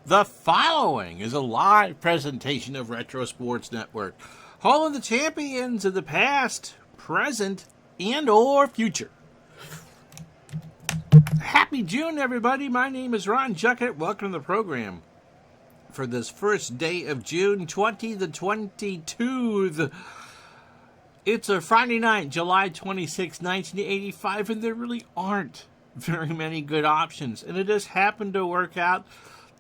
The following is a live presentation of Retro Sports Network, home of the champions of the past, present, and or future. Happy June, everybody. My name is Ron Juckett. Welcome to the program for this first day of June 2022. It's a Friday night, July 26, 1985, and there really aren't very many good options. And it just happened to work out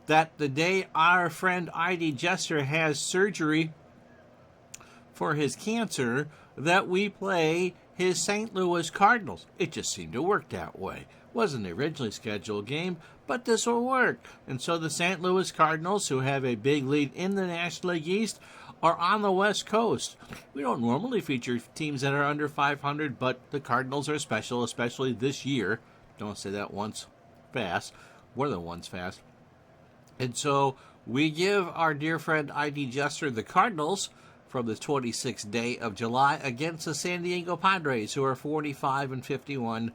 that the day our friend I.D. Jester has surgery for his cancer, that we play his St. Louis Cardinals. It just seemed to work that way. Wasn't the originally scheduled game, but this will work. And so the St. Louis Cardinals, who have a big lead in the National League East, are on the West Coast. We don't normally feature teams that are under 500, but the Cardinals are special, especially this year. Don't say that once fast. More than once fast. And so we give our dear friend I.D. Jester the Cardinals from the 26th day of July against the San Diego Padres, who are 45 and 51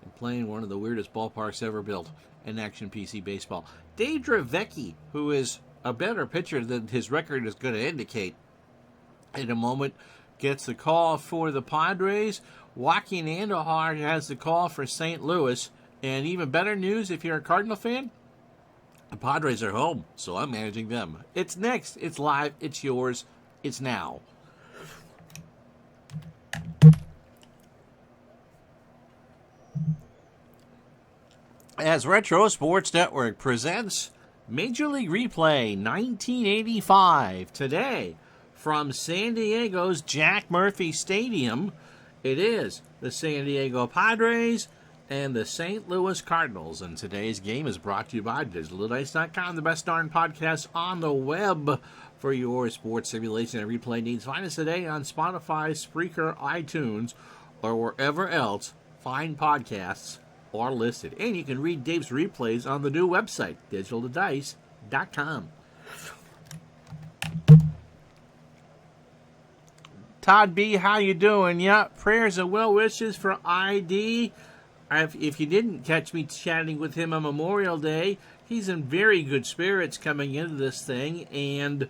and playing one of the weirdest ballparks ever built in action PC baseball. Dave Dravecky, who is a better pitcher than his record is going to indicate, in a moment gets the call for the Padres. Joaquin Andujar has the call for St. Louis. And even better news if you're a Cardinal fan, the Padres are home, so I'm managing them. It's next. It's live. It's yours. It's now. As Retro Sports Network presents Major League Replay 1985 today from San Diego's Jack Murphy Stadium. It is the San Diego Padres and the St. Louis Cardinals. And today's game is brought to you by DigitalDice.com, the best darn podcast on the web for your sports simulation and replay needs. Find us today on Spotify, Spreaker, iTunes, or wherever else fine podcasts are listed. And you can read Dave's replays on the new website, DigitalDice.com. Todd B., how you doing? Yeah, prayers and well wishes for ID. If you didn't catch me chatting with him on Memorial Day, he's in very good spirits coming into this thing, and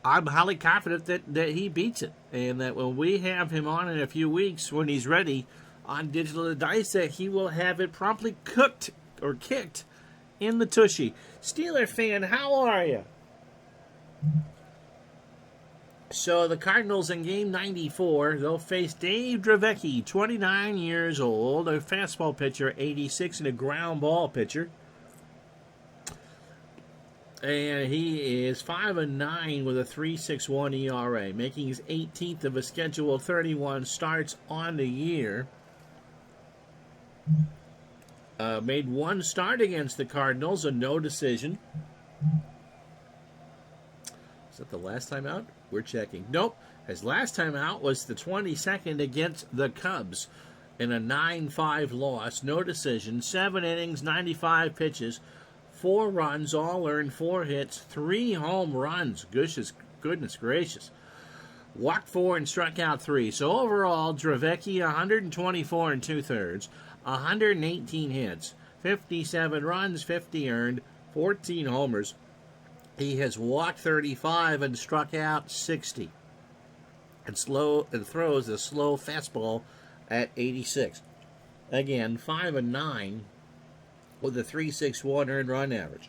I'm highly confident that he beats it, and that when we have him on in a few weeks, when he's ready on Digital Dice, that he will have it promptly cooked or kicked in the tushy. Steeler fan, how are you? So the Cardinals in game 94, they'll face Dave Dravecky, 29 years old, a fastball pitcher, 86, and a ground ball pitcher. And he is 5-9 with a 3.61 ERA, making his 18th of a scheduled 31 starts on the year. Made one start against the Cardinals, a no decision. Is that the last time out? We're checking. Nope. His last time out was the 22nd against the Cubs in a 9-5 loss. No decision. 7 innings, 95 pitches, 4 runs, all earned, 4 hits, 3 home runs. Goodness gracious. Walked 4 and struck out 3. So overall, Dravecky 124 and 2/3, 118 hits, 57 runs, 50 earned, 14 homers. He has walked 35 and struck out 60. And throws a slow fastball at 86. Again, 5-9 with a 3.61 earned run average.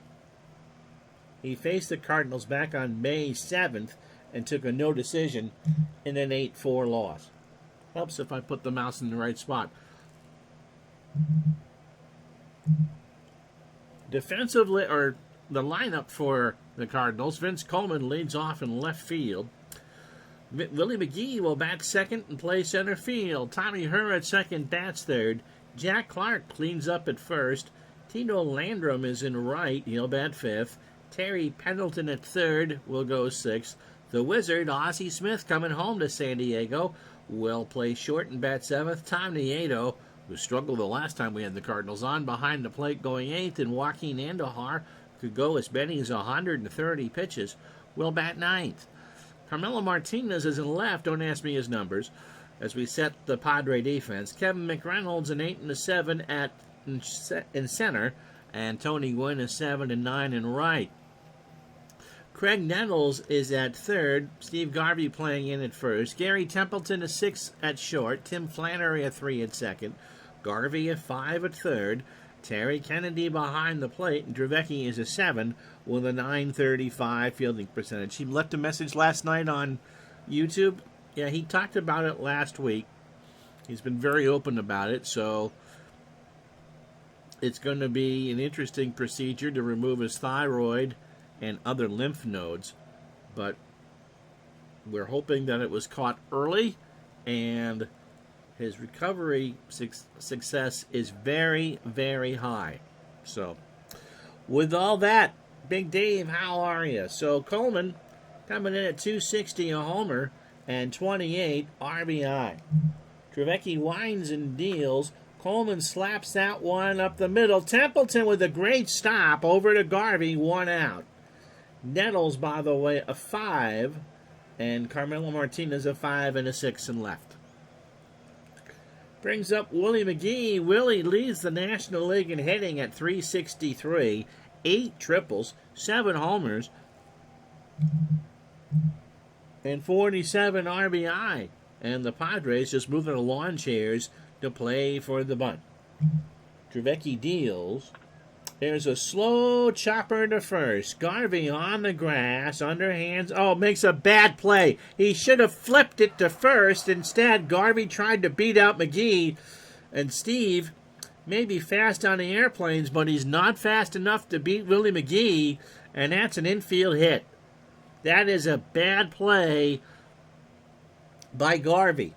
He faced the Cardinals back on May 7th and took a no decision in an 8-4 loss. Helps if I put the mouse in the right spot. Defensively, or the lineup for the Cardinals, Vince Coleman leads off in left field. Willie McGee will bat second and play center field. Tommy Herr at second, bats third. Jack Clark cleans up at first. Tino Landrum is in right, he'll bat fifth. Terry Pendleton at third will go sixth. The Wizard, Ozzie Smith, coming home to San Diego, will play short and bat seventh. Tom Nieto, who struggled the last time we had the Cardinals on, behind the plate going eighth. And Joaquin Andujar could go as many as 130 pitches, will bat ninth. Carmelo Martinez is in left. Don't ask me his numbers as we set the Padre defense. Kevin McReynolds an 8 and a 7 in center, and Tony Gwynn is 7 and 9 in right. Craig Nettles is at third. Steve Garvey playing in at first. Gary Templeton is 6 at short. Tim Flannery at 3 at second. Garvey at 5 at third. Terry Kennedy behind the plate. And Dravecky is a 7 with a .935 fielding percentage. He left a message last night on YouTube. Yeah, he talked about it last week. He's been very open about it, so it's going to be an interesting procedure to remove his thyroid and other lymph nodes. But we're hoping that it was caught early, and his recovery success is very, very high. So, with all that, Big Dave, how are you? So, Coleman coming in at 260 a homer and 28 RBI. Dravecky winds and deals. Coleman slaps that one up the middle. Templeton with a great stop over to Garvey, 1 out. Nettles, by the way, a 5, and Carmelo Martinez a 5 and a 6 and left. Brings up Willie McGee. Willie leads the National League in hitting at 363, 8 triples, 7 homers, and 47 RBI. And the Padres just moving the lawn chairs to play for the bunt. Dravecky deals. There's a slow chopper to first. Garvey on the grass, underhands. Oh, makes a bad play. He should have flipped it to first. Instead, Garvey tried to beat out McGee. And Steve may be fast on the airplanes, but he's not fast enough to beat Willie McGee. And that's an infield hit. That is a bad play by Garvey.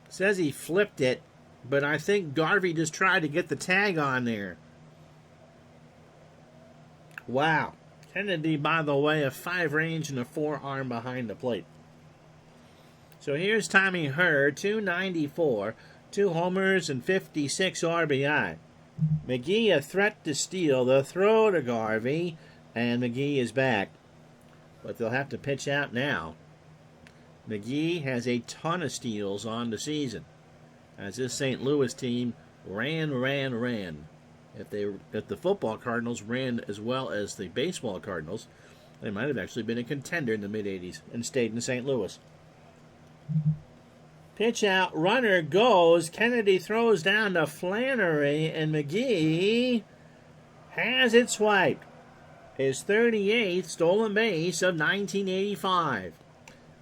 Says he flipped it, but I think Garvey just tried to get the tag on there. Wow. Kennedy, by the way, a 5 range and a 4 arm behind the plate. So here's Tommy Herr, 294, 2 homers and 56 RBI. McGee a threat to steal. The throw to Garvey, and McGee is back. But they'll have to pitch out now. McGee has a ton of steals on the season, as this St. Louis team ran. If the football Cardinals ran as well as the baseball Cardinals, they might have actually been a contender in the mid-'80s and stayed in St. Louis. Pitch out, runner goes. Kennedy throws down to Flannery, and McGee has it swiped. His 38th stolen base of 1985.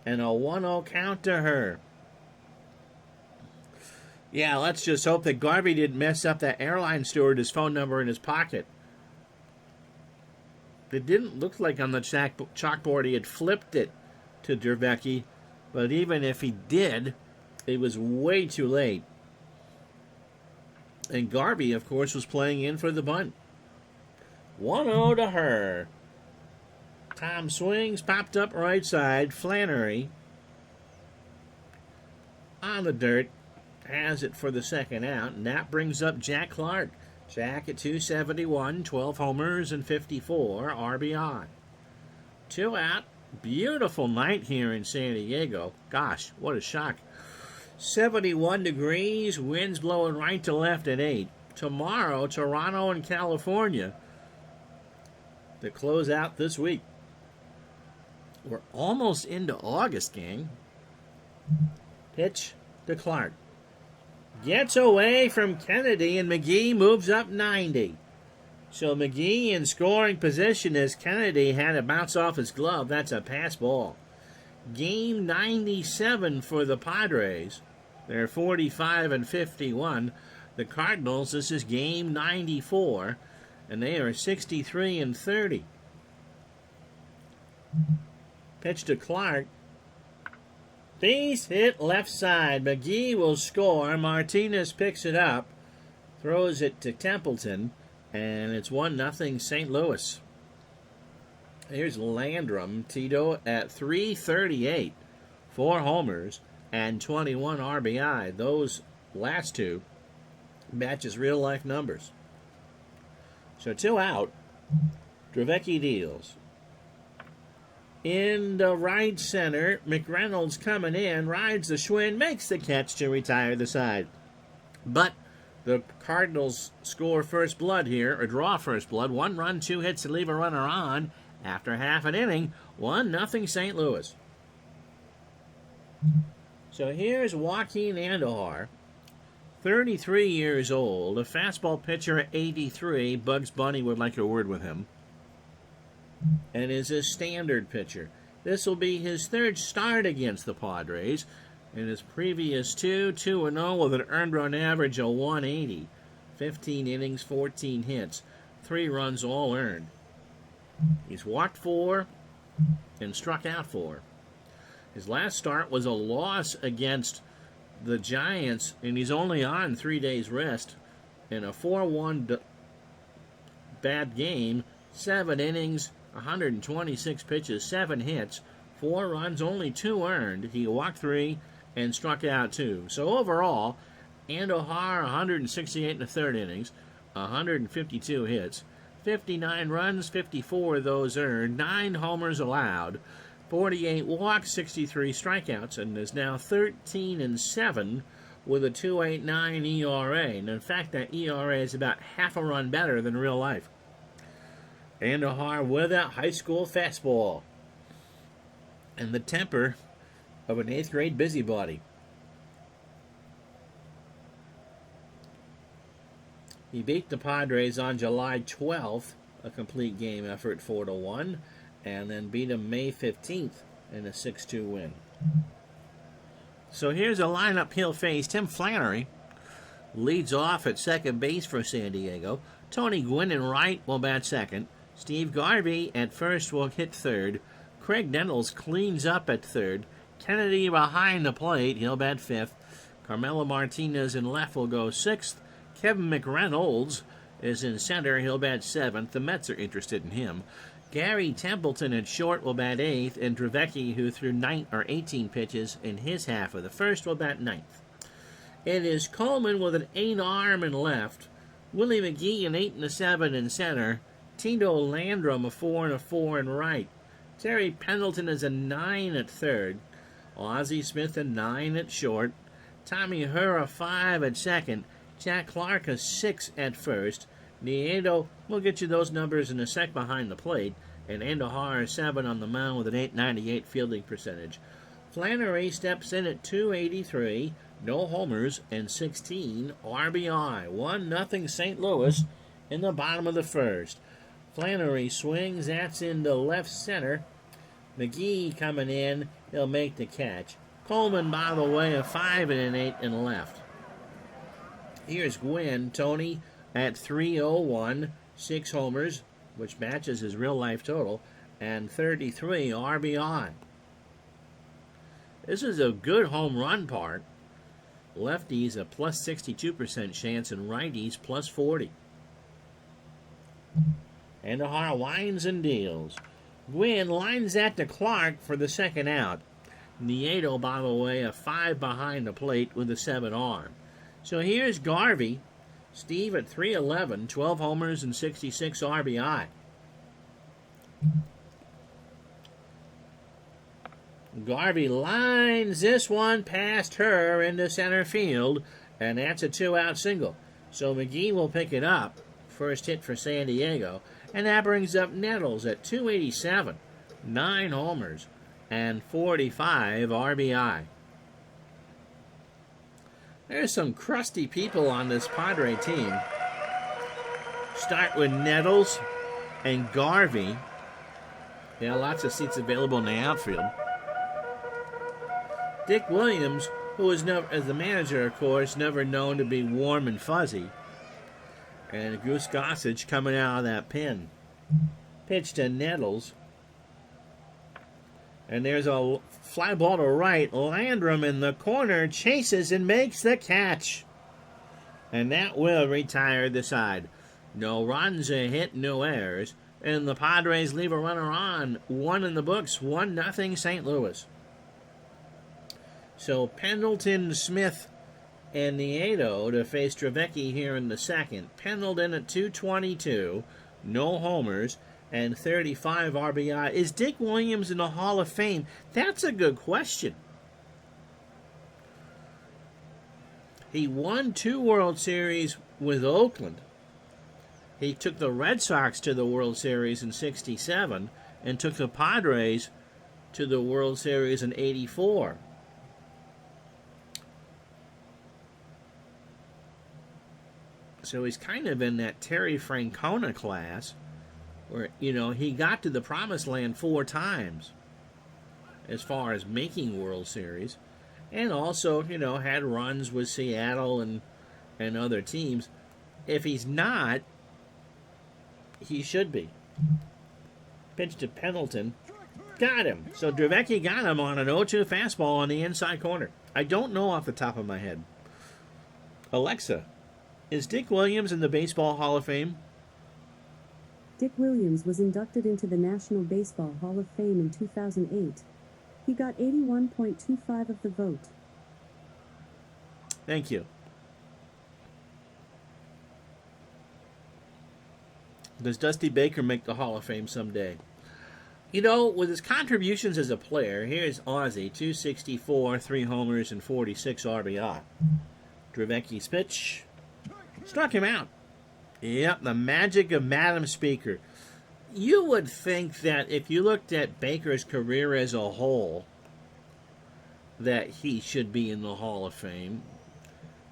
And a 1-0 count to Herr. Yeah, let's just hope that Garvey didn't mess up that airline stewardess phone number in his pocket. It didn't look like on the chalkboard he had flipped it to Dravecky, but even if he did, it was way too late. And Garvey, of course, was playing in for the bunt. 1-0 to Herr. Tom swings, popped up right side. Flannery on the dirt, has it for the second out, and that brings up Jack Clark. Jack at 271, 12 homers and 54 RBI. 2 out. Beautiful night here in San Diego. Gosh, what a shock. 71 degrees, winds blowing right to left at 8. Tomorrow, Toronto and California to close out this week. We're almost into August, gang. Pitch to Clark. Gets away from Kennedy, and McGee moves up 90. So McGee in scoring position as Kennedy had to bounce off his glove. That's a pass ball. Game 97 for the Padres. They're 45 and 51. The Cardinals, this is game 94, and they are 63 and 30. Pitch to Clark. Base hit left side. McGee will score. Martinez picks it up, throws it to Templeton, and it's 1-0 St. Louis. Here's Landrum. Tito at 338. 4 homers and 21 RBI. Those last two matches real-life numbers. So 2 out. Dravecky deals. In the right center, McReynolds coming in, rides the Schwinn, makes the catch to retire the side. But the Cardinals score first blood here, or draw first blood. 1 run, 2 hits to leave a runner on, After half an inning, 1-0 St. Louis. So here's Joaquin Andujar, 33 years old, a fastball pitcher at 83. Bugs Bunny would like a word with him. And is a standard pitcher. This will be his third start against the Padres. In his previous 2-0 with an earned run average of 180. 15 innings, 14 hits, 3 runs all earned. He's walked 4 and struck out 4. His last start was a loss against the Giants, and he's only on 3 days rest in a 4-1 bad game. 7 innings, 126 pitches, 7 hits, 4 runs, only 2 earned. He walked 3 and struck out 2. So overall, Andujar 168 in the third innings, 152 hits, 59 runs, 54 of those earned, 9 homers allowed, 48 walks, 63 strikeouts, and is now 13-7 with a 2.89 ERA. And in fact, that ERA is about half a run better than real life. Andujar with a high school fastball and the temper of an 8th grade busybody. He beat the Padres on July 12th, a complete game effort 4-1, and then beat them May 15th in a 6-2 win. So here's a lineup he'll face. Tim Flannery leads off at second base for San Diego. Tony Gwynn in right will bat second. Steve Garvey at first will hit third. Craig Nettles cleans up at third. Kennedy behind the plate, he'll bat fifth. Carmelo Martinez in left will go sixth. Kevin McReynolds is in center, he'll bat seventh. The Mets are interested in him. Gary Templeton at short will bat eighth, and Dravecky, who threw 18 pitches in his half of the first, will bat ninth. It is Coleman with an 8 arm in left. Willie McGee an 8 and a 7 in center. Tito Landrum a 4 and a 4 in right. Terry Pendleton is a 9 at third. Ozzie Smith a 9 at short. Tommy Herr a 5 at second. Jack Clark a 6 at first. Nieto, we'll get you those numbers in a sec behind the plate. And Andujar 7 on the mound with an .898 fielding percentage. Flannery steps in at 283, no homers, and 16 RBI. 1-0 St. Louis in the bottom of the first. Flannery swings, that's into left center. McGee coming in, he'll make the catch. Coleman, by the way, a 5 and an 8 in left. Here's Gwynn, Tony at 301, 6 homers, which matches his real-life total, and 33 RBI. This is a good home run part. Lefties a plus 62% chance, and righties plus 40. Andujar winds and deals. Gwynn lines that to Clark for the second out. Nieto, by the way, a 5 behind the plate with a 7 arm. So here's Garvey. Steve at 311, 12 homers and 66 RBI. Garvey lines this one past her into center field, and that's a 2-out single. So McGee will pick it up. First hit for San Diego. And that brings up Nettles at 287, 9 homers, and 45 RBI. There's some crusty people on this Padre team. Start with Nettles and Garvey. Yeah, lots of seats available in the outfield. Dick Williams, who is never, as the manager, of course, never known to be warm and fuzzy. And Goose Gossage coming out of that pen. Pitch to Nettles. And there's a fly ball to right. Landrum in the corner chases and makes the catch. And that will retire the side. No runs, a hit, no errors. And the Padres leave a runner on. 1 in the books, 1-0 St. Louis. So Pendleton, Smith, and Nieto to face Dravecky here in the second. Pendleton at 222, no homers, and 35 RBI. Is Dick Williams in the Hall of Fame? That's a good question. He won 2 World Series with Oakland. He took the Red Sox to the World Series in '67, and took the Padres to the World Series in '84. So he's kind of in that Terry Francona class where, he got to the promised land 4 times as far as making World Series, and also, had runs with Seattle and other teams. If he's not, he should be. Pitch to Pendleton. Got him. So Dravecky got him on an 0-2 fastball on the inside corner. I don't know off the top of my head. Alexa, is Dick Williams in the Baseball Hall of Fame? Dick Williams was inducted into the National Baseball Hall of Fame in 2008. He got 81.25% of the vote. Thank you. Does Dusty Baker make the Hall of Fame someday? With his contributions as a player, here's Ozzie, 264, 3 homers, and 46 RBI. Dravecky's pitch. Struck him out. Yep, the magic of Madam Speaker. You would think that if you looked at Baker's career as a whole, that he should be in the Hall of Fame.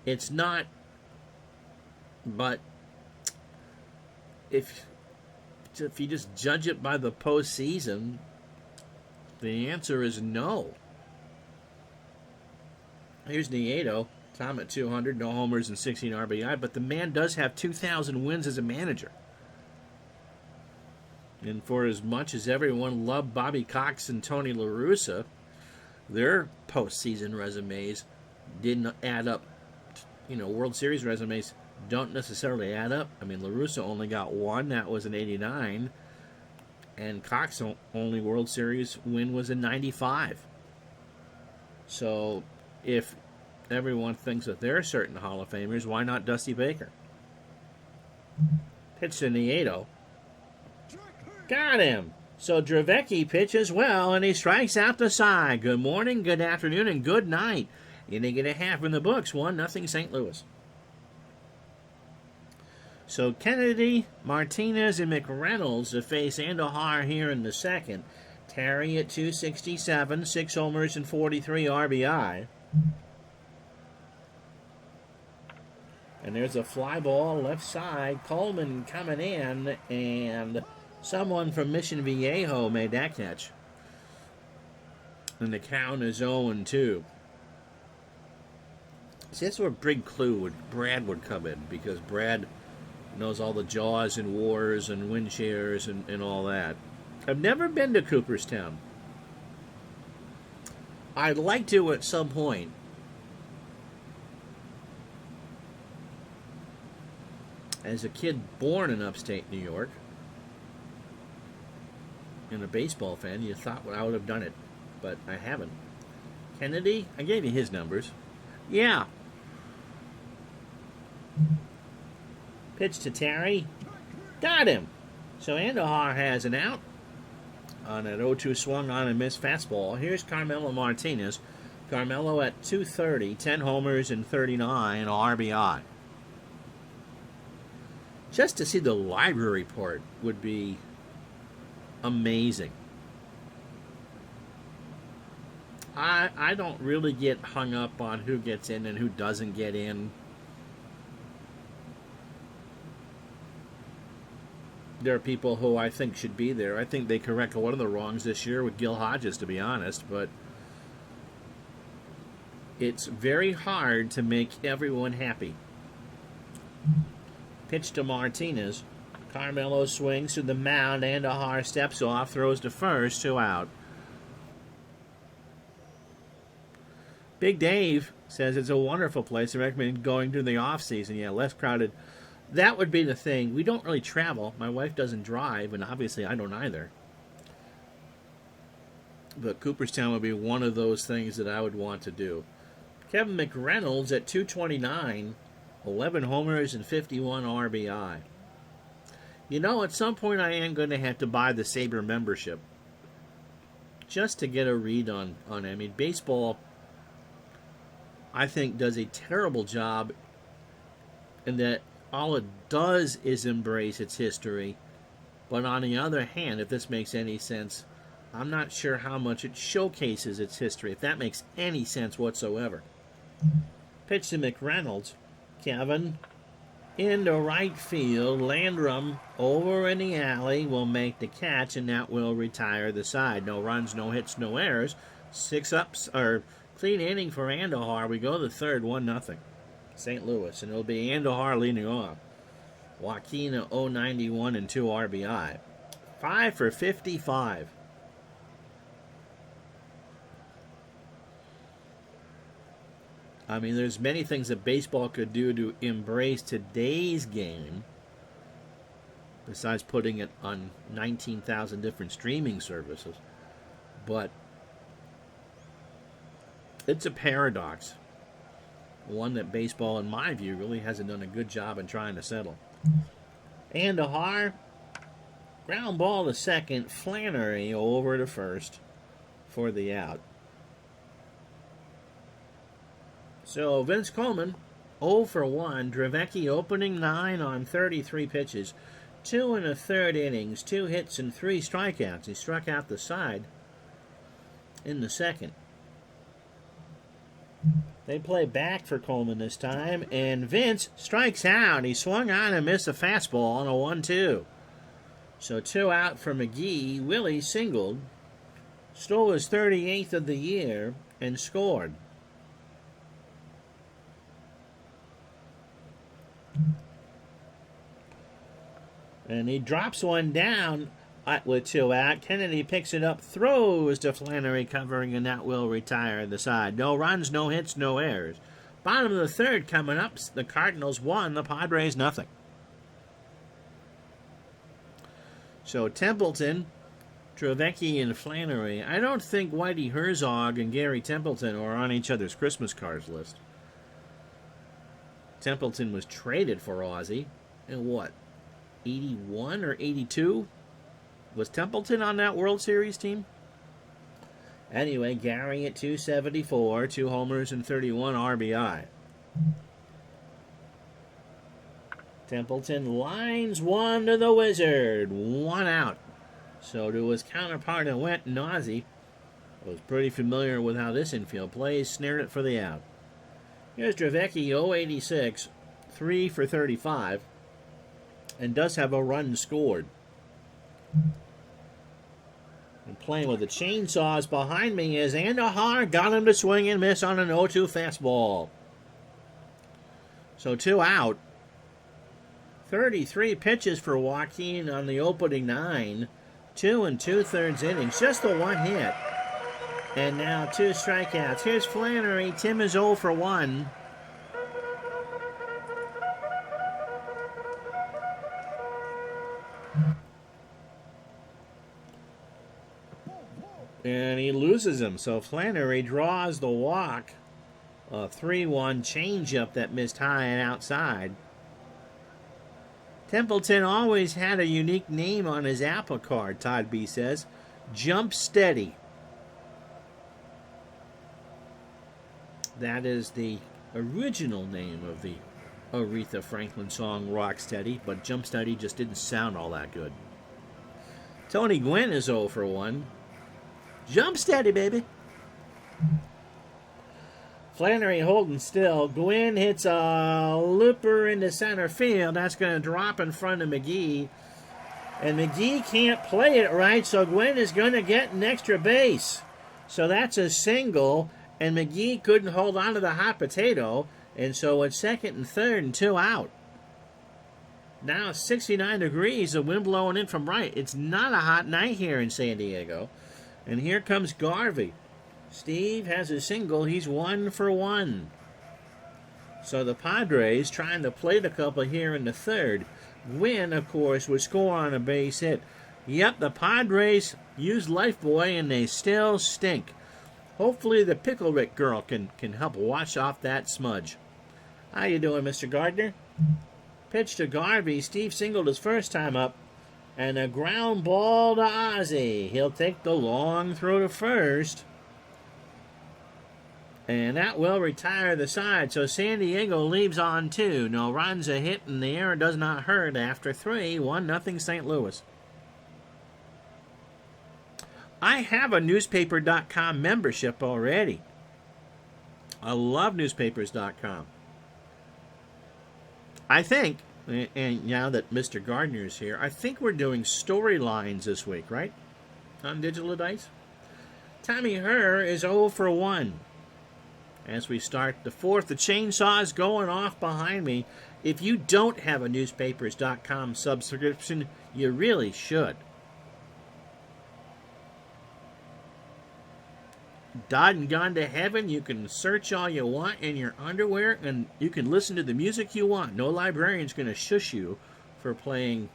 It's not, but if you just judge it by the postseason, the answer is no. Here's Nieto. Tom at 200, no homers and 16 RBI, but the man does have 2,000 wins as a manager. And for as much as everyone loved Bobby Cox and Tony La Russa, their postseason resumes didn't add up. World Series resumes don't necessarily add up. I mean, La Russa only got 1, that was in '89, and Cox only World Series win was in '95. So, if everyone thinks that they're certain Hall of Famers, why not Dusty Baker? Pitch to Nieto. Got him. So Dravecky pitches well, and he strikes out the side. Good morning, good afternoon, and good night. Inning and a half in the books, 1-0 St. Louis. So Kennedy, Martinez, and McReynolds to face Andujar here in the second. Terry at 267, 6 homers and 43 RBI. And there's a fly ball left side. Coleman coming in, and someone from Mission Viejo made that catch. And the count is 0-2. See, that's where Big Clue Brad would come in, because Brad knows all the Jaws and Wars and wind shares and all that. I've never been to Cooperstown. I'd like to at some point. As a kid born in upstate New York, and a baseball fan, you thought I would have done it, but I haven't. Kennedy, I gave you his numbers. Yeah. Pitch to Terry. Got him. So Andujar has an out on that 0-2 swung on and missed fastball. Here's Carmelo Martinez. Carmelo at 230, 10 homers and 39 RBI. Just to see the library part would be amazing. I don't really get hung up on who gets in and who doesn't get in. There are people who I think should be there. I think they corrected one of the wrongs this year with Gil Hodges, to be honest, but it's very hard to make everyone happy. Pitch to Martinez. Carmelo swings to the mound. Andujar steps off, throws to first, 2 out. Big Dave says it's a wonderful place. I recommend going during the off-season. Yeah, less crowded. That would be the thing. We don't really travel. My wife doesn't drive, and obviously I don't either. But Cooperstown would be one of those things that I would want to do. Kevin McReynolds at 229, 11 homers and 51 RBI. At some point I am going to have to buy the Sabre membership just to get a read on it. I mean, baseball, I think, does a terrible job in that all it does is embrace its history, But on the other hand, if this makes any sense, I'm not sure how much it showcases its history, if that makes any sense whatsoever. Pitch to McReynolds. Kevin into right field. Landrum over in the alley will make the catch, and that will retire the side. No runs, no hits, no errors. 6 ups, or clean inning for Andujar. We go to the third, 1-0. St. Louis, and it'll be Andujar leading off. Joaquin at 091 and 2 RBI. 5 for 55. I mean, there's many things that baseball could do to embrace today's game, besides putting it on 19,000 different streaming services. But it's a paradox. One that baseball, in my view, really hasn't done a good job in trying to settle. Andujar, ground ball to second. Flannery over to first for the out. So Vince Coleman, 0 for 1. Dravecky opening 9 on 33 pitches. 2 1/3 innings, 2 hits and 3 strikeouts. He struck out the side in the second. They play back for Coleman this time, and Vince strikes out. He swung on and missed a fastball on a 1-2. So 2 out for McGee. Willie singled, stole his 38th of the year, and scored. And he drops one down with 2 out. Kennedy picks it up, throws to Flannery covering, and that will retire the side. No runs, no hits, no errors. Bottom of the third coming up. The Cardinals 1, the Padres nothing. So Templeton, Dravecky, and Flannery. I don't think Whitey Herzog and Gary Templeton are on each other's Christmas cards list. Templeton was traded for Ozzie in what, 81 or 82? Was Templeton on that World Series team? Anyway, Gary at 274, 2 homers and 31 RBI. Templeton lines one to the Wizard. 1 out. So to his counterpart in Went, Ozzie was pretty familiar with how this infield plays. Snared it for the out. Here's Dravecky, 086, 3 for 35, and does have a run scored. And playing with the chainsaws behind me is Andujar. Got him to swing and miss on an 0-2 fastball. So 2 out. 33 pitches for Joaquin on the opening 9. 2 2/3 innings. Just the 1 hit. And now 2 strikeouts. Here's Flannery. Tim is 0 for 1. And he loses him. So Flannery draws the walk. A 3-1 changeup that missed high and outside. Templeton always had a unique name on his Apple card, Todd B says. Jump Steady. That is the original name of the Aretha Franklin song Rock Steady, but Jump Steady just didn't sound all that good. Tony Gwynn is 0 for 1. Jump Steady, baby. Flannery holding still. Gwynn hits a looper into center field. That's going to drop in front of McGee. And McGee can't play it right, so Gwynn is going to get an extra base. So that's a single, and McGee couldn't hold on to the hot potato, and so it's second and third and 2 out. Now it's 69 degrees, the wind blowing in from right. It's not a hot night here in San Diego. And here comes Garvey. Steve has a single. He's 1 for 1. So the Padres trying to plate a couple here in the third. Gwynn, of course, would score on a base hit. Yep, the Padres use Lifebuoy, and they still stink. Hopefully the Pickle Rick girl can help wash off that smudge. How you doing, Mr. Gardner? Pitch to Garvey. Steve singled his first time up. And a ground ball to Ozzie. He'll take the long throw to first. And that will retire the side. So San Diego leaves on 2. No runs, a hit, and the error does not hurt after 3. 1-0 St. Louis. I have a newspaper.com membership already. I love newspapers.com. I think, and now that Mr. Gardner's here, I think we're doing storylines this week, right? On Digital Dice. Tommy Herr is 0 for 1. As we start the fourth, the chainsaw's going off behind me. If you don't have a newspapers.com subscription, you really should. Died and gone to heaven. You can search all you want in your underwear, and you can listen to the music you want. No librarian's going to shush you for playing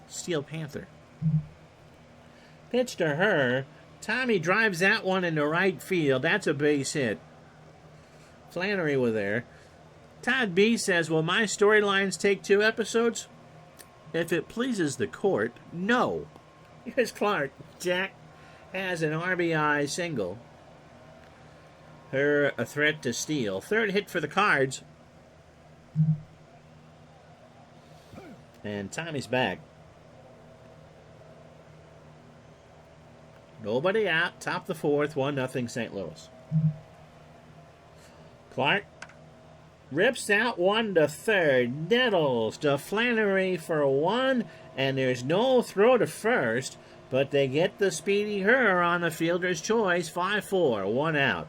Steel Panther. Pitch to Herr. Tommy drives that one into right field. That's a base hit. Flannery was there. Todd B says, will my storylines take 2 episodes? If it pleases the court, no. Here's Clark. Jack has an RBI single. Herr a threat to steal. Third hit for the Cards. And Tommy's back. Nobody out. Top the fourth. 1-0 St. Louis. Clark rips out one to third. Nettles to Flannery for 1. And there's no throw to first. But they get the speedy Herr on the fielder's choice. 5-4. 1 out.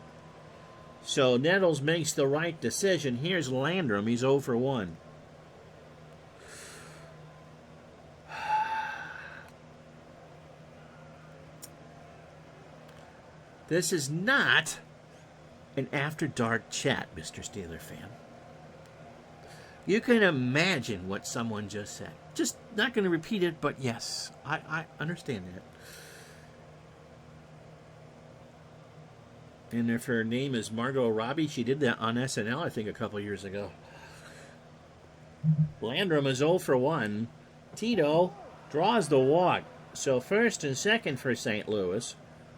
So Nettles makes the right decision. Here's Landrum. He's 0 for 1. This is not an After Dark chat, Mr. Steeler fan. You can imagine what someone just said. Just not going to repeat it, but yes, I understand that. And if her name is Margot Robbie, she did that on SNL, I think, a couple years ago. Landrum is 0 for 1. Tito draws the walk. So first and second for St. Louis.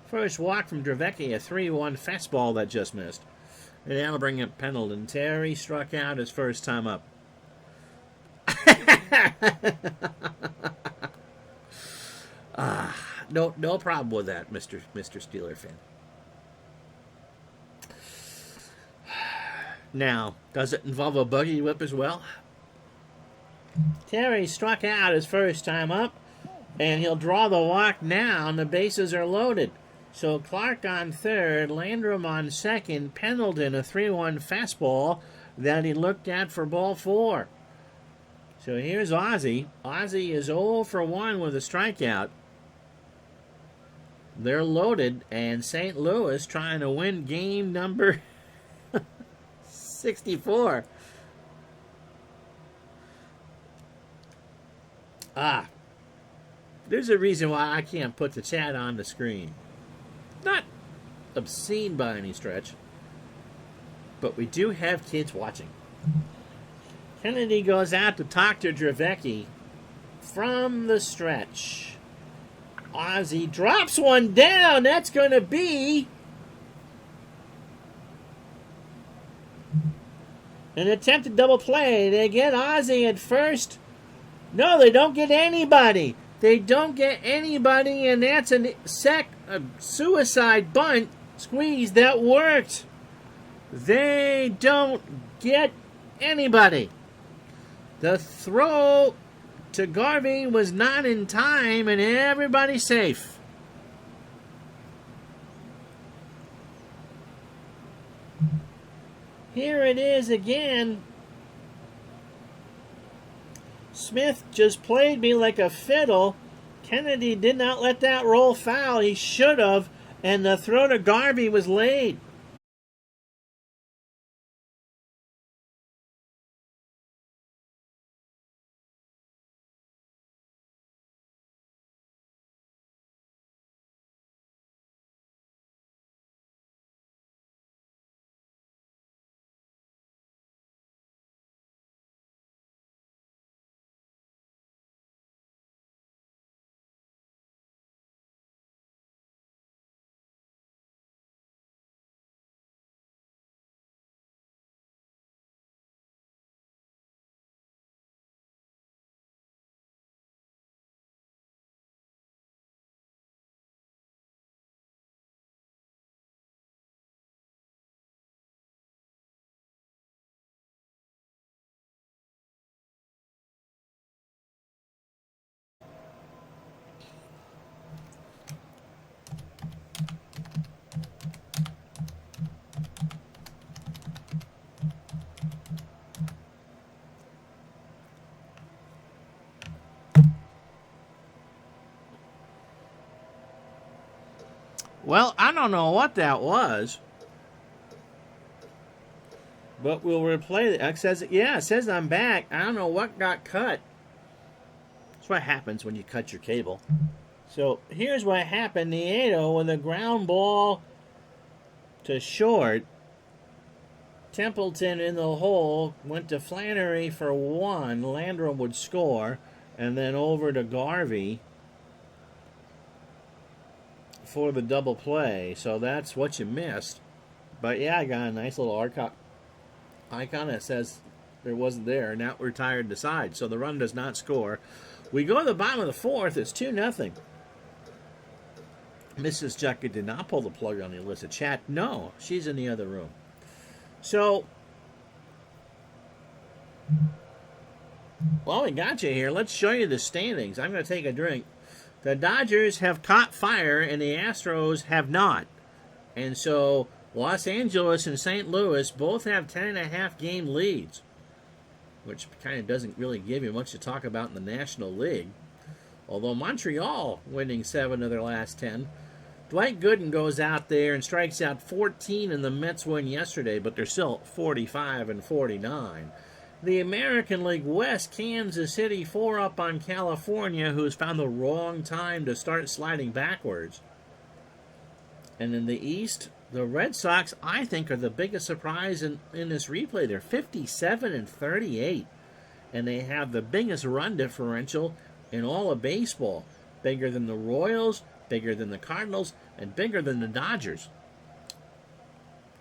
First walk from Dravecky, a 3-1 fastball that just missed. And that'll bring up Pendleton. Terry struck out his first time up. No problem with that, Mr. Steeler fan. Now, does it involve a buggy whip as well? Terry struck out his first time up, and he'll draw the walk now, and the bases are loaded. So Clark on third, Landrum on second, Pendleton a 3-1 fastball that he looked at for ball 4. So here's Ozzie. Ozzie is 0 for 1 with a strikeout. They're loaded, and St. Louis trying to win game number 64. There's a reason why I can't put the chat on the screen. Not obscene by any stretch, but we do have kids watching. Kennedy goes out to talk to Dravecky from the stretch. Ozzie drops one down. That's going to be an attempted double play. They get Ozzie at first. No, they don't get anybody. They don't get anybody, and that's a suicide bunt squeeze that worked. They don't get anybody. The throw to Garvey was not in time, and everybody's safe. Here it is again. Smith just played me like a fiddle. Kennedy did not let that roll foul. He should have, and the throw to Garvey was laid. Well, I don't know what that was. But we'll replay it. It says I'm back. I don't know what got cut. That's what happens when you cut your cable. So here's what happened. Nieto with a ground ball to short. Templeton in the hole. Went to Flannery for one. Landrum would score. And then over to Garvey for the double play. So that's what you missed. But yeah, I got a nice little icon that says it wasn't there. Now retired to side. So the run does not score. We go to the bottom of the fourth. It's 2-0. Mrs. Jucker did not pull the plug on the illicit chat. No, she's in the other room. So, well, we got you here. Let's show you the standings. I'm going to take a drink. The Dodgers have caught fire, and the Astros have not. And so, Los Angeles and St. Louis both have 10.5 game leads, which kind of doesn't really give you much to talk about in the National League. Although Montreal winning 7 of their last 10. Dwight Gooden goes out there and strikes out 14, and the Mets win yesterday, but they're still 45 and 49. The American League West, Kansas City 4 up on California, who's found the wrong time to start sliding backwards. And in the East, the Red Sox, I think, are the biggest surprise in this replay. They're 57 and 38, and they have the biggest run differential in all of baseball. Bigger than the Royals, bigger than the Cardinals, and bigger than the Dodgers.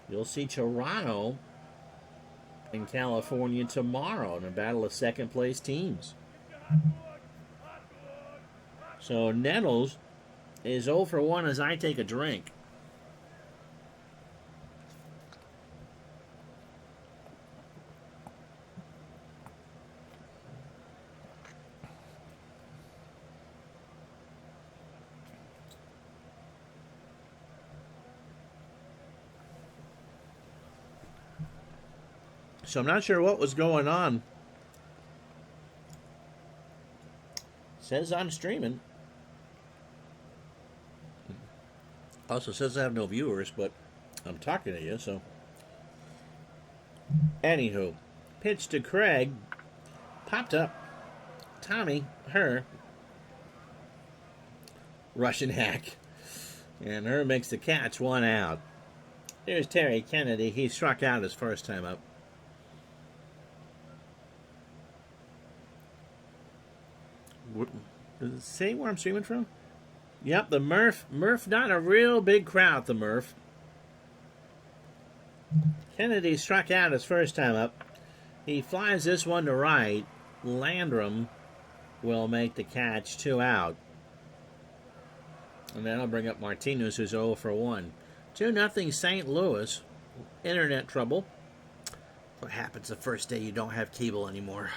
You'll see Toronto in California tomorrow in a battle of second-place teams. So Nettles is 0 for 1 as I take a drink. So I'm not sure what was going on. Says I'm streaming. Also says I have no viewers, but I'm talking to you, so. Anywho, pitch to Craig. Popped up. Tommy, her. Russian hack. And her makes the catch, 1 out. Here's Terry Kennedy. He struck out his first time up. Does it say where I'm streaming from? Yep, the Murph. Murph, not a real big crowd, the Murph. Kennedy struck out his first time up. He flies this one to right. Landrum will make the catch, 2 out. And that'll bring up Martinez, who's 0 for 1. 2-0 St. Louis. Internet trouble. What happens the first day you don't have cable anymore?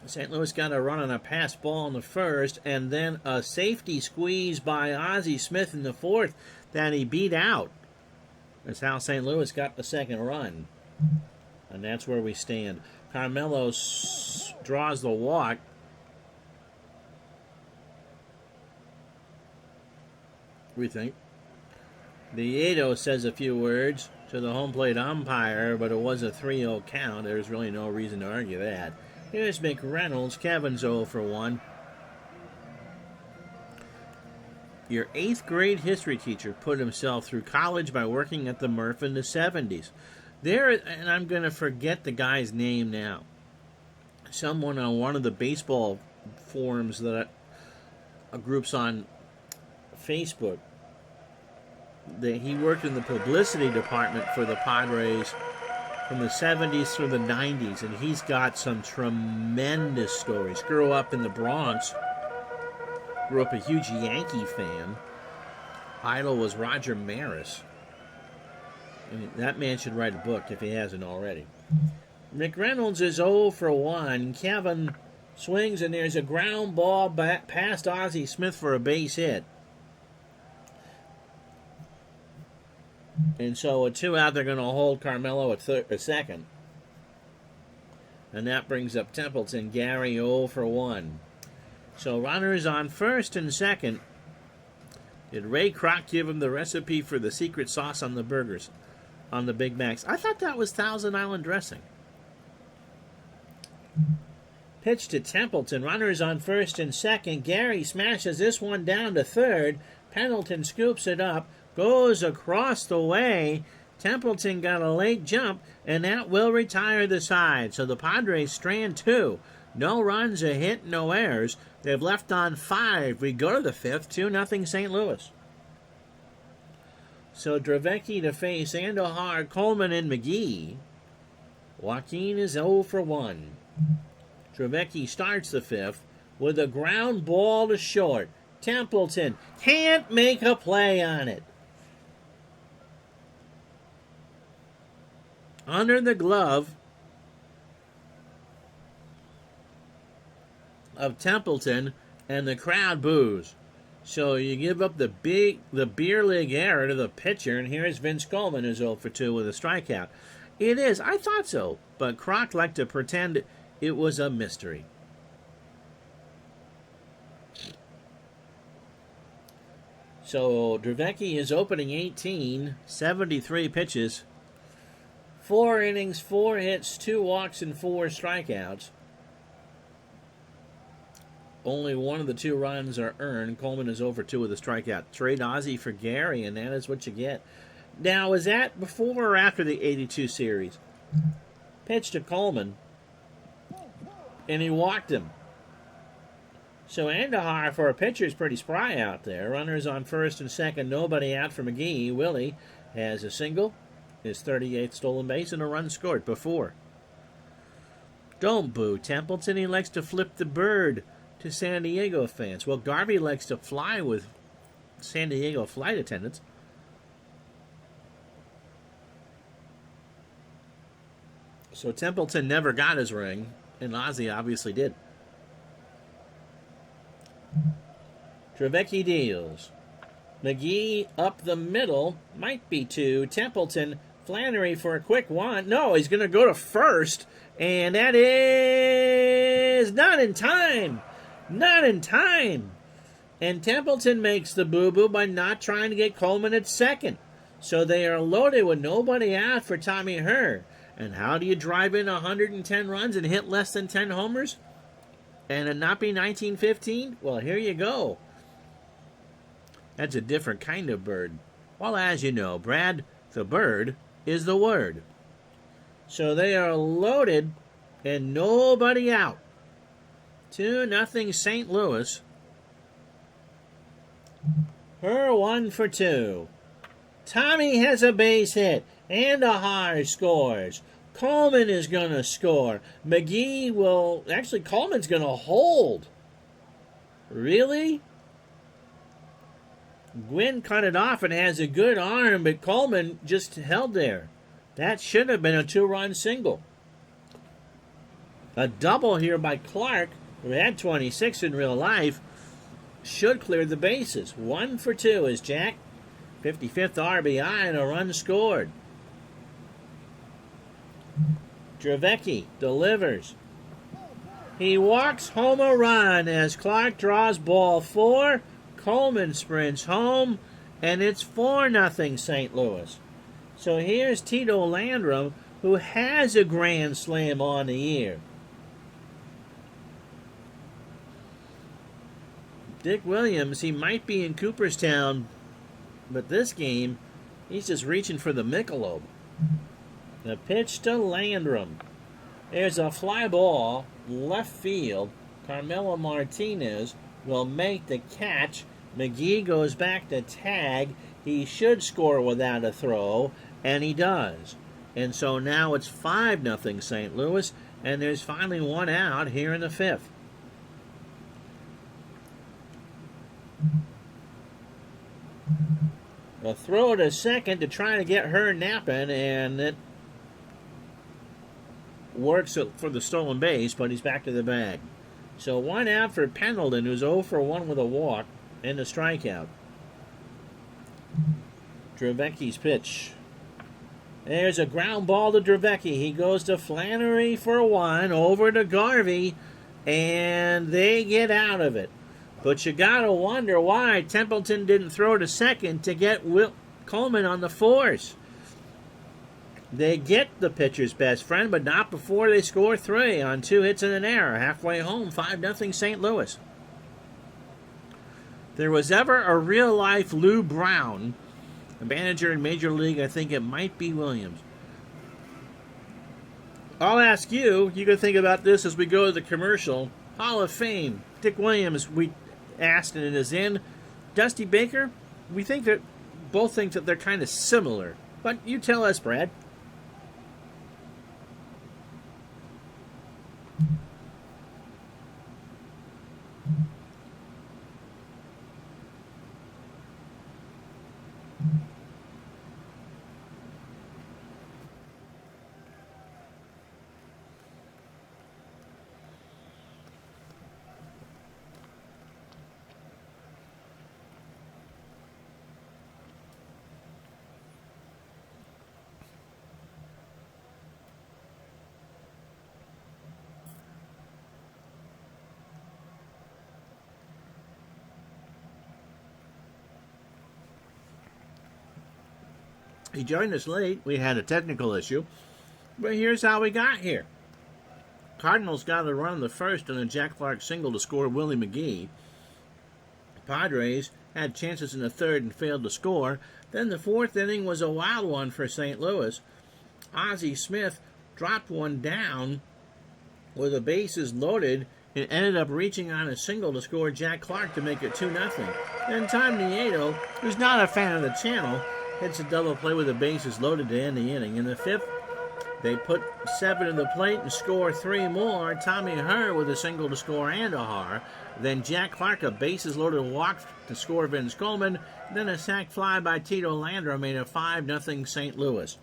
St. Louis got a run on a pass ball in the first, and then a safety squeeze by Ozzie Smith in the fourth that he beat out. That's how St. Louis got the second run. And that's where we stand. Carmelo draws the walk. We think. Nieto says a few words to the home plate umpire, but it was a 3-0 count. There's really no reason to argue that. Here's McReynolds. Kevin's 0 for 1. Your 8th grade history teacher put himself through college by working at the Murph in the 70s. There, and I'm going to forget the guy's name now. Someone on one of the baseball forums that groups on Facebook, that he worked in the publicity department for the Padres from the 70s through the 90s, and he's got some tremendous stories. Grew up in the Bronx, grew up a huge Yankee fan. Idol was Roger Maris. I mean, that man should write a book if he hasn't already. McReynolds is 0 for 1. Kevin swings, and there's a ground ball back past Ozzie Smith for a base hit. And so at 2 out, they're going to hold Carmelo at second. And that brings up Templeton. Gary 0 for 1. So runners on first and second. Did Ray Kroc give him the recipe for the secret sauce on the burgers, on the Big Macs? I thought that was Thousand Island dressing. Pitch to Templeton. Runners on first and second. Gary smashes this one down to third. Pendleton scoops it up, goes across the way. Templeton got a late jump, and that will retire the side. So the Padres strand 2. No runs, a hit, no errors. They've left on 5. We go to the 5th, 2-0 St. Louis. So Dravecky to face Andujar, Coleman, and McGee. Joaquin is 0 for 1. Dravecky starts the 5th with a ground ball to short. Templeton can't make a play on it. Under the glove of Templeton, and the crowd boos. So you give up the beer league error to the pitcher, and here's Vince Coleman, who's 0 for 2 with a strikeout. It is. I thought so, but Kroc liked to pretend it was a mystery. So Dravecky is opening 18, 73 pitches, 4 innings, 4 hits, 2 walks, and 4 strikeouts. Only one of the 2 runs are earned. Coleman is 0 for 2 with a strikeout. Trade Ozzie for Gary, and that is what you get. Now, is that before or after the 82 series? Pitch to Coleman, and he walked him. So Andujar, for a pitcher, is pretty spry out there. Runners on first and second, nobody out for McGee. Willie has a single, his 38th stolen base, and a run scored before. Don't boo Templeton. He likes to flip the bird to San Diego fans. Well, Garvey likes to fly with San Diego flight attendants. So Templeton never got his ring, and Ozzie obviously did. Dravecky deals. McGee up the middle, might be 2. Templeton, Flannery for a quick 1. No, he's going to go to first, and that is not in time. Not in time. And Templeton makes the boo-boo by not trying to get Coleman at second. So they are loaded with nobody out for Tommy Herr. And how do you drive in 110 runs and hit less than 10 homers? And it not be 1915? Well, here you go. That's a different kind of bird. Well, as you know, Brad, the bird is the word. So they are loaded and nobody out. 2-0 St. Louis. Herr 1 for 2. Tommy has a base hit. Andujar scores. Coleman is going to score. McGee will... Actually, Coleman's going to hold. Really? Gwynn cut it off and has a good arm, but Coleman just held there. That should have been a 2-run single. A double here by Clark, who had 26 in real life, should clear the bases. 1 for 2 is Jack. 55th RBI and a run scored. Dravecky delivers. He walks home a run as Clark draws ball 4. Coleman sprints home, and it's 4-0 St. Louis. So here's Tito Landrum, who has a grand slam on the year. Dick Williams, he might be in Cooperstown, but this game, he's just reaching for the Michelob. The pitch to Landrum. There's a fly ball, left field. Carmelo Martinez will make the catch. McGee goes back to tag. He should score without a throw, and he does. And so now it's 5-0 St. Louis, and there's finally one out here in the 5th. A throw to second to try to get her napping, and it works for the stolen base, but he's back to the bag. So 1 out for Pendleton, who's 0 for 1 with a walk and a strikeout. Dravecky's pitch. There's a ground ball to Dravecky. He goes to Flannery for 1, over to Garvey, and they get out of it. But you gotta wonder why Templeton didn't throw to second to get Coleman on the force. They get the pitcher's best friend, but not before they score 3 on 2 hits and an error. Halfway home, 5-0 St. Louis. There was ever a real-life Lou Brown, a manager in Major League. I think it might be Williams. I'll ask you, you can think about this as we go to the commercial. Hall of Fame, Dick Williams, we asked, and it is in. Dusty Baker, we think that both think that they're kind of similar. But you tell us, Brad. He joined us late. We had a technical issue. But here's how we got here. Cardinals got a run in the first on a Jack Clark single to score Willie McGee. Padres had chances in the third and failed to score. Then the fourth inning was a wild one for St. Louis. Ozzie Smith dropped one down with the bases loaded and ended up reaching on a single to score Jack Clark to make it 2-0. Then Tom Nieto, who's not a fan of the channel, hits a double play with the bases loaded to end the inning. In the fifth, they put 7 in the plate and score 3 more. Tommy Herr with a single to score Andahar. Then Jack Clark, a bases loaded walk to score Vince Coleman. Then a sac fly by Tito Landro made it 5-0 St. Louis.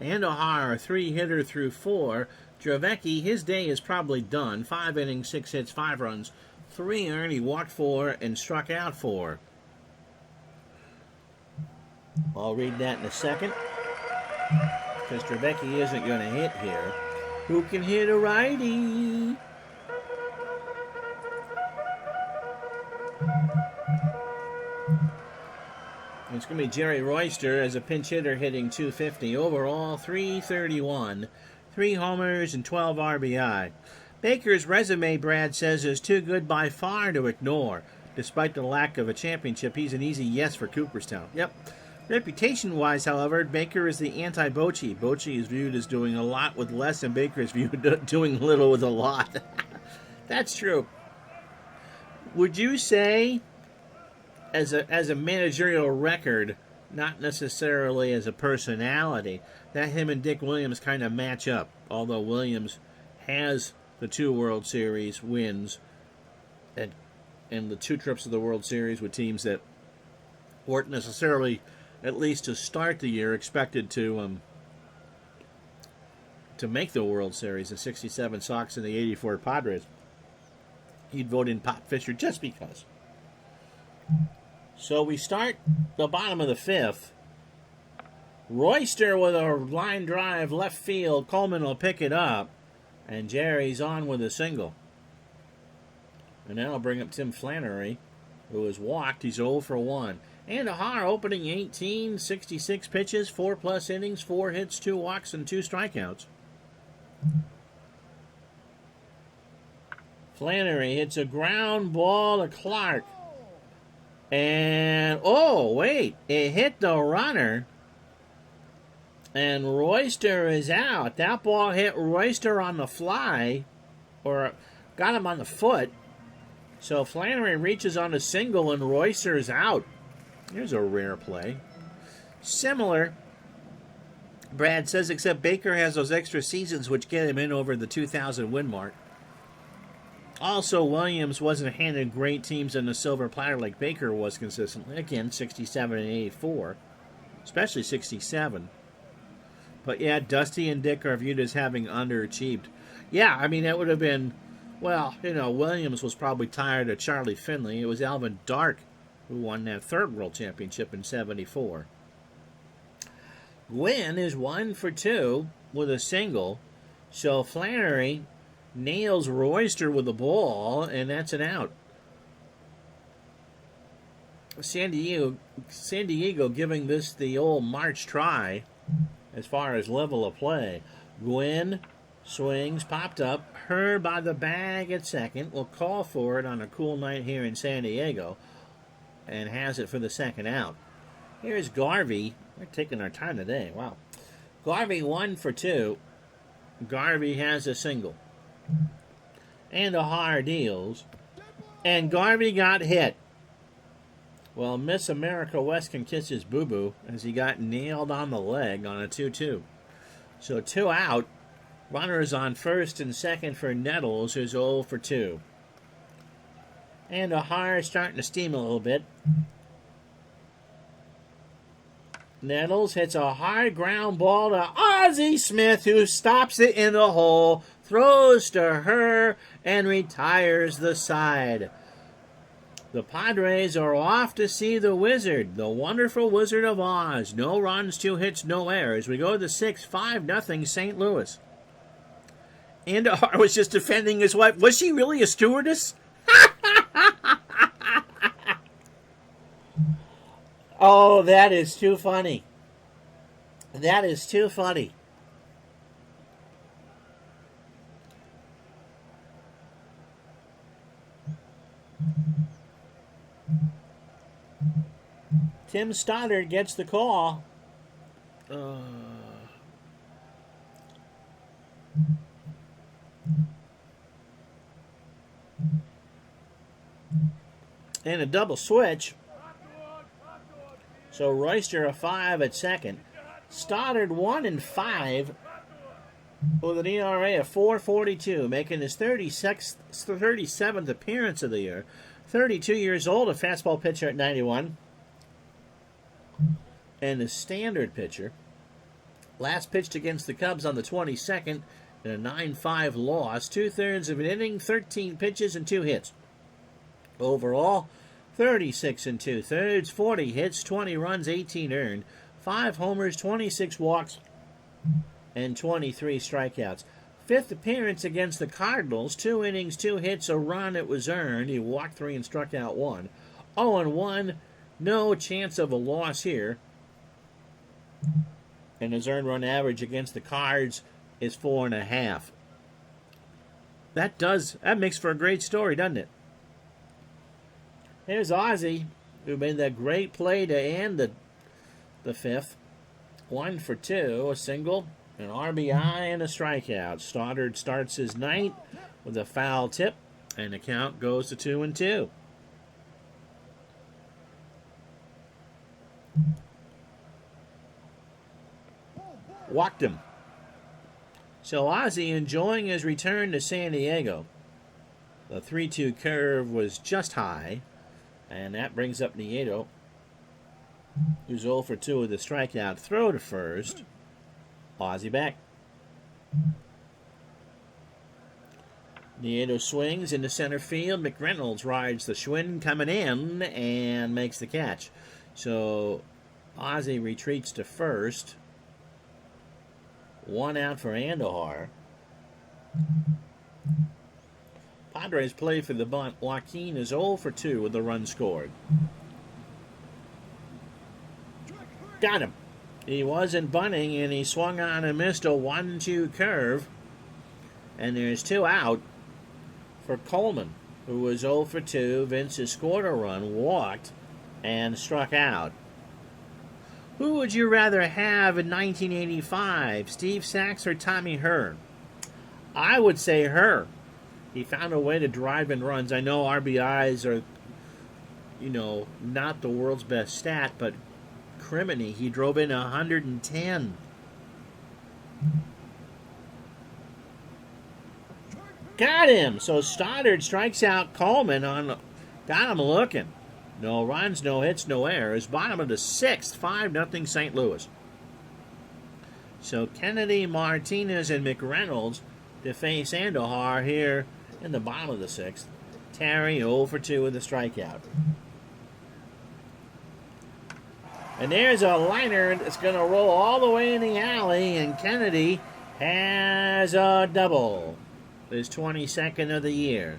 Andahar, a 3-hitter through 4. Dravecki, his day is probably done. 5 innings, 6 hits, 5 runs. 3 earned, he walked 4 and struck out 4. I'll read that in a second. Because Dravecki isn't going to hit here. Who can hit a righty? It's going to be Jerry Royster as a pinch hitter hitting .250. Overall, .331. 3 homers and 12 RBI. Baker's resume, Brad says, is too good by far to ignore. Despite the lack of a championship, he's an easy yes for Cooperstown. Yep. Reputation-wise, however, Baker is the anti-Bochy. Bochy is viewed as doing a lot with less, and Baker is viewed doing little with a lot. That's true. Would you say, as a managerial record, not necessarily as a personality, that him and Dick Williams kind of match up? Although Williams has the 2 World Series wins and the 2 trips to the World Series with teams that weren't necessarily, at least to start the year, expected to make the World Series, the 67 Sox and the 84 Padres. He'd vote in Pop Fisher just because. So we start the bottom of the 5th. Royster with a line drive left field. Coleman will pick it up. And Jerry's on with a single. And now I'll bring up Tim Flannery, who was walked. He's 0 for 1. Andahar opening 18, 66 pitches, 4+ innings, 4 hits, 2 walks, and 2 strikeouts. Flannery hits a ground ball to Clark. And, oh, wait, it hit the runner. And Royster is out. That ball hit Royster on the fly, or got him on the foot. So Flannery reaches on a single, and Royster's out. Here's a rare play. Similar, Brad says, except Baker has those extra seasons which get him in over the 2,000 win mark. Also, Williams wasn't handed great teams on the silver platter like Baker was consistently. Again, 67 and 84, especially 67. But yeah, Dusty and Dick are viewed as having underachieved. Yeah, I mean, that would have been, well, Williams was probably tired of Charlie Finley. It was Alvin Dark who won that 3rd World Championship in 74. Gwynn is 1 for 2 with a single. So Flannery nails Royster with the ball, and that's an out. San Diego giving this the old March try as far as level of play. Gwynn swings, popped up, heard by the bag at second. Will call for it on a cool night here in San Diego, and has it for the second out. Here's Garvey. We're taking our time today. Wow. Garvey 1 for 2. Garvey has a single. And a hard deals. And Garvey got hit. Well, Miss America West can kiss his boo-boo as he got nailed on the leg on a 2-2. So 2 out. Runners on first and second for Nettles, who's 0 for 2. And O'Hara starting to steam a little bit. Nettles hits a hard ground ball to Ozzie Smith, who stops it in the hole, throws to her, and retires the side. The Padres are off to see the Wizard, the wonderful Wizard of Oz. No runs, 2 hits, no errors. We go to the 6th, 5-0 St. Louis. Andahar was just defending his wife. Was she really a stewardess? Oh, that is too funny. That is too funny. Tim Stoddard gets the call. And a double switch. So Royster a 5 at second. Stoddard 1 and 5 with an ERA of 4.42, making his 37th appearance of the year. 32 years old, a fastball pitcher at 91. And a standard pitcher. Last pitched against the Cubs on the 22nd in a 9-5 loss. 2/3 of an inning, 13 pitches, and 2 hits. Overall, 36 2/3, 40 hits, 20 runs, 18 earned, 5 homers, 26 walks, and 23 strikeouts. 5th appearance against the Cardinals, 2 innings, 2 hits, a run, it was earned. He walked 3 and struck out 1. 0-1, no chance of a loss here. And his earned run average against the Cards is 4.5. That makes for a great story, doesn't it? Here's Ozzie, who made that great play to end the 5th. 1 for 2, a single, an RBI, and a strikeout. Stoddard starts his night with a foul tip, and the count goes to 2-2. Walked him. So Ozzie enjoying his return to San Diego. The 3-2 curve was just high, and that brings up Nieto, who's 0 for 2 with a strikeout throw to first. Ozzie back. Nieto swings into center field. McReynolds rides the Schwinn coming in and makes the catch. So Ozzie retreats to first. 1 out for Andahar. Padres play for the bunt. Joaquin is 0 for 2 with a run scored. Got him. He wasn't bunting, and he swung on and missed a 1-2 curve. And there's 2 out for Coleman, who was 0 for 2. Vince has scored a run, walked, and struck out. Who would you rather have in 1985, Steve Sachs or Tommy Hearn? I would say Hearn. He found a way to drive in runs. I know RBIs are, not the world's best stat, but criminy, he drove in 110. Got him. So Stoddard strikes out Coleman got him looking. No runs, no hits, no errors. Bottom of the 6th, 5-0 St. Louis. So Kennedy, Martinez, and McReynolds to face Andahar here in the bottom of the 6th. Terry 0 for 2 with a strikeout. And there's a liner that's going to roll all the way in the alley, and Kennedy has a double. his 22nd of the year.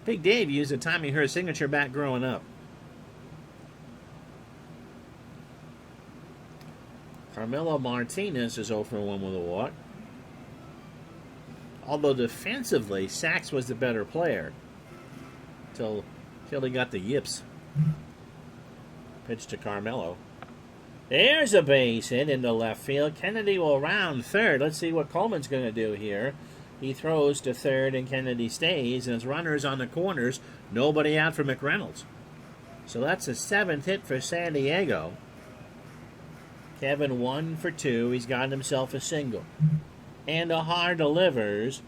Big Dave used a Tommy Herr signature bat growing up. Carmelo Martinez is 0 for 1 with a walk. Although defensively, Sachs was the better player. Till he got the yips. Pitch to Carmelo. There's a base hit into left field. Kennedy will round third. Let's see what Coleman's going to do here. He throws to third and Kennedy stays. And his runners on the corners. Nobody out for McReynolds. So that's a 7th hit for San Diego. Kevin 1 for 2. He's got himself a single. Andujar delivers.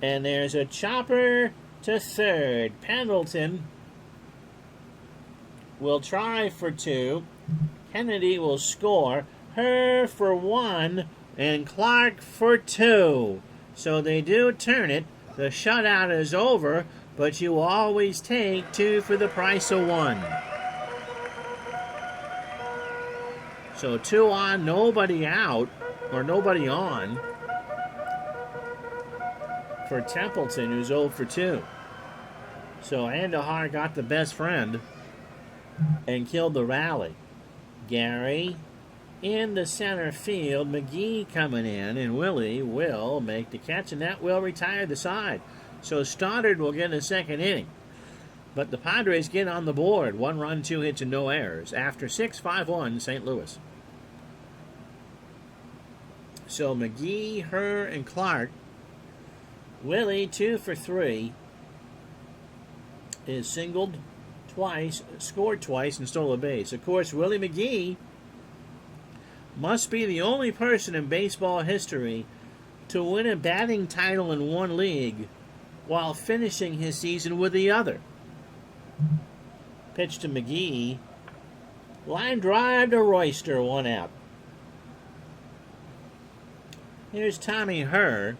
And there's a chopper to third. Pendleton will try for 2. Kennedy will score. Herr for 1. And Clark for 2. So they do turn it. The shutout is over. But you always take 2 for the price of 1. So 2 on, nobody out, or nobody on for Templeton, who's 0 for 2. So Andujar got the best friend and killed the rally. Gary in the center field, McGee coming in, and Willie will make the catch, and that will retire the side. So Stoddard will get a second inning. But the Padres get on the board. 1 run, 2 hits, and no errors. After 6-5-1, St. Louis. So McGee, Herr, and Clark. Willie, 2 for 3. Is singled twice, scored twice, and stole a base. Of course, Willie McGee must be the only person in baseball history to win a batting title in one league while finishing his season with the other. Pitch to McGee. Line drive to Royster, 1 out. Here's Tommy Herr.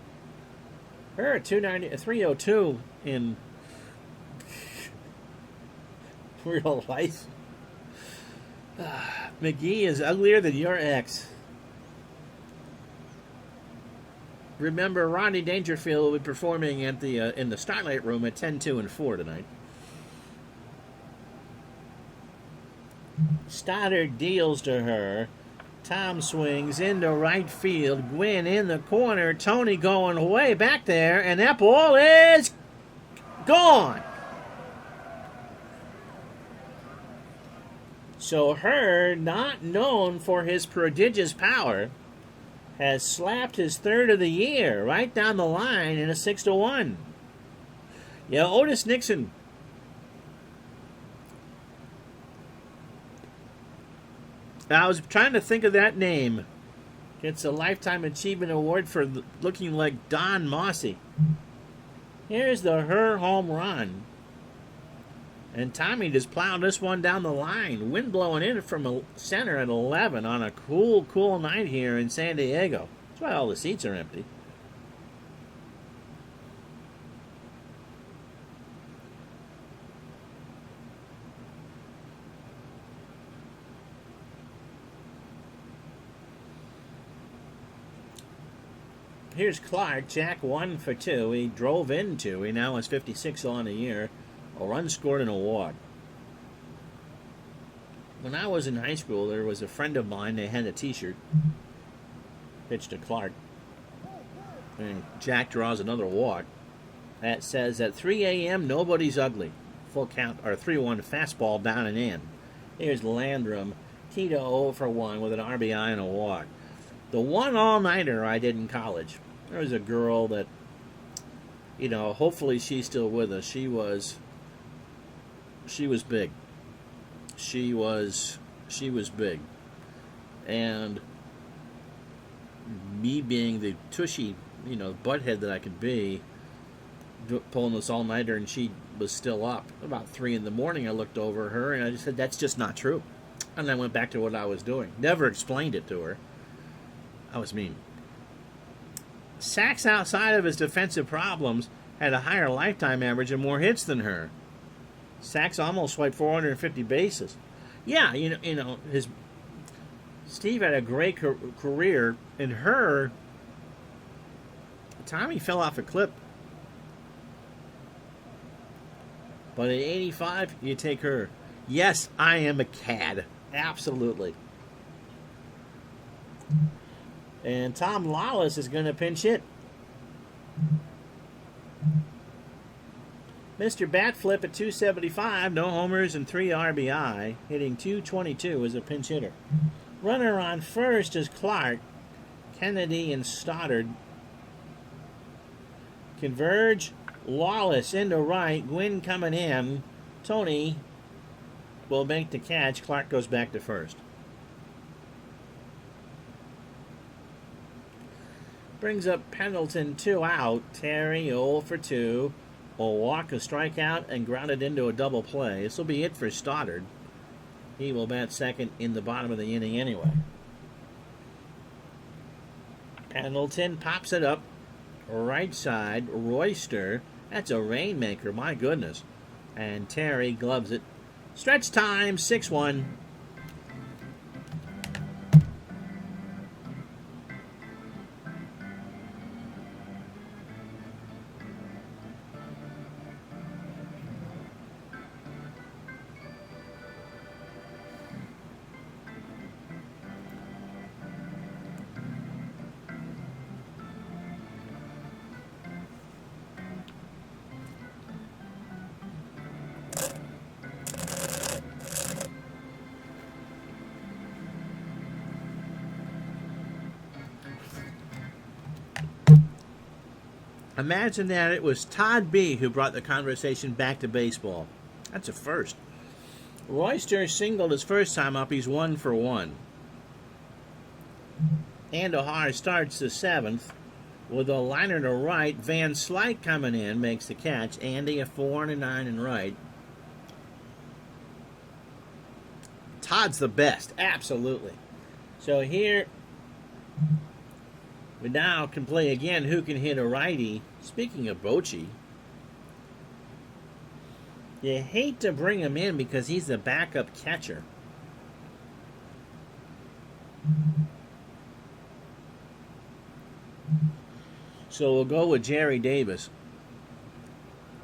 Herr at 302 in real life. McGee is uglier than your ex. Remember, Rodney Dangerfield will be performing at the in the Starlight Room at 10, 2, and 4 tonight. Stoddard deals to Herr. Tom swings into right field. Gwynn in the corner. Tony going way back there. And that ball is gone. So Herr, not known for his prodigious power, has slapped his 3rd of the year right down the line in a 6-1. Yeah, Otis Nixon. I was trying to think of that name. Gets a Lifetime Achievement Award for looking like Don Mossy. Here's the Herr home run. And Tommy just plowed this one down the line. Wind blowing in from center at 11 on a cool night here in San Diego. That's why all the seats are empty. Here's Clark, Jack 1 for 2. He drove in 2. He now has 56 on the year. A run scored and a walk. When I was in high school, there was a friend of mine. They had a T-shirt. Pitch to Clark. And Jack draws another walk. That says at 3 a.m. nobody's ugly. Full count, or 3-1 fastball down and in. Here's Landrum. Tito 0 for 1 with an RBI and a walk. The one all-nighter I did in college. There was a girl that, you know, hopefully she's still with us. She was big. She was big. And me being the tushy, you know, butthead that I could be, pulling this all-nighter, and she was still up. About 3 in the morning, I looked over her, and I just said, that's just not true. And I went back to what I was doing. Never explained it to her. I was mean. Sachs, outside of his defensive problems, had a higher lifetime average and more hits than her. Sachs almost swiped 450 bases. Yeah, you know, Steve had a great career, and Herr Tommy fell off a cliff. But at 85, you take her. Yes, I am a cad. Absolutely. And Tom Lawless is going to pinch hit. Mr. Batflip at 275, no homers and 3 RBI, hitting 222 as a pinch hitter. Runner on first is Clark. Kennedy and Stoddard converge. Lawless into right. Gwynn coming in. Tony will make the catch. Clark goes back to first. Brings up Pendleton, 2 out. Terry 0 for 2. Will walk, a strikeout, and grounded into a double play. This will be it for Stoddard. He will bat second in the bottom of the inning anyway. Pendleton pops it up. Right side. Royster. That's a rainmaker, my goodness. And Terry gloves it. Stretch time, 6-1. Imagine that it was Todd B. who brought the conversation back to baseball. That's a first. Royster singled his first time up. He's 1 for 1. Andujar starts the 7th with a liner to right. Van Slyke coming in makes the catch. Andy a 4 and a 9 and right. Todd's the best, absolutely. So here we now can play again who can hit a righty. Speaking of Bochy, you hate to bring him in because he's the backup catcher. So we'll go with Jerry Davis.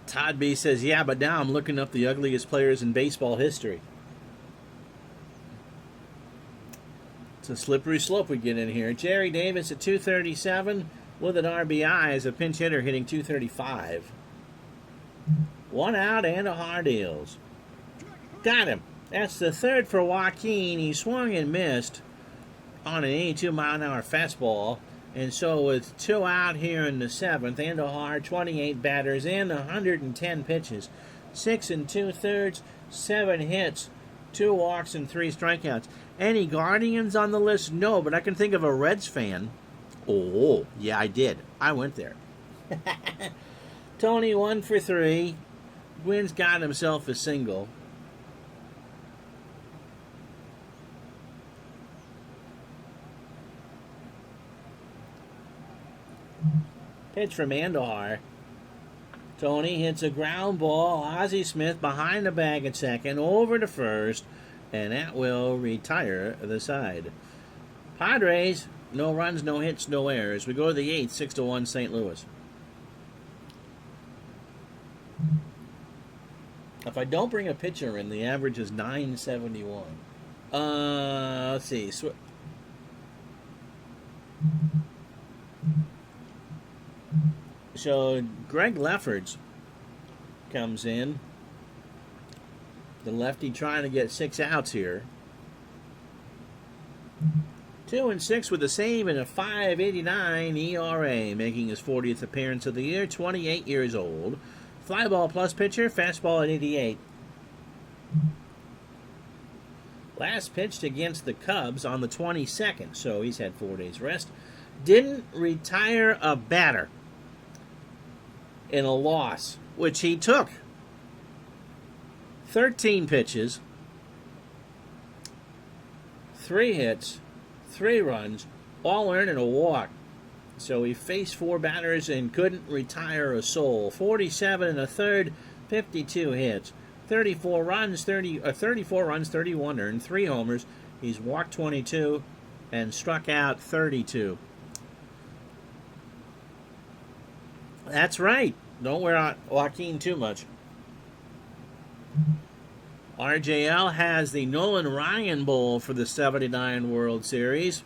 Todd B says, yeah, but now I'm looking up the ugliest players in baseball history. It's a slippery slope we get in here. Jerry Davis at 237 with an RBI as a pinch hitter hitting 235. 1 out and a hard deals. Got him. That's the third for Joaquin. He swung and missed on an 82-mile-an-hour fastball. And so with 2 out here in the 7th, Andujar, 28 batters in, 110 pitches, 6 2/3, 7 hits, 2 walks, and 3 strikeouts. Any Guardians on the list? No, but I can think of a Reds fan. Oh, yeah, I did. I went there. Tony 1 for 3. Gwynn's got himself a single. Pitch from Andujar. Tony hits a ground ball. Ozzie Smith behind the bag at second, over to first, and that will retire the side. Padres, no runs, no hits, no errors. We go to the 8th, 6-1 St. Louis. If I don't bring a pitcher in, the average is 971. Let's see. So Greg Lefferts comes in. The lefty trying to get 6 outs here. 2-6 with a save and a 5.89 ERA, making his 40th appearance of the year. 28 years old. Fly ball plus pitcher, fastball at 88. Last pitched against the Cubs on the 22nd, so he's had 4 days rest. Didn't retire a batter in a loss, which he took. 13 pitches, 3 hits, 3 runs, all earned in a walk. So he faced 4 batters and couldn't retire a soul. 47 1/3, 52 hits, 34 runs, 31 earned, 3 homers. He's walked 22 and struck out 32. That's right. Don't wear out Joaquin too much. RJL has the Nolan Ryan Bowl for the 79 World Series.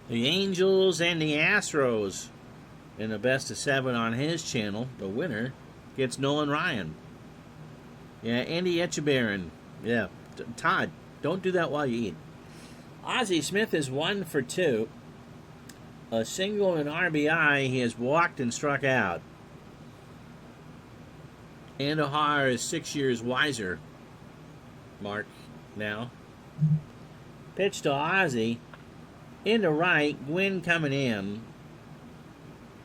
The Angels and the Astros in a best of 7 on his channel. The winner gets Nolan Ryan. Yeah, Andy Etchebarren. Yeah, Todd, don't do that while you eat. Ozzie Smith is 1 for 2. A single and RBI. He has walked and struck out. Andujar is 6 years wiser. Mark now. Pitch to Ozzie. Into right. Gwynn coming in.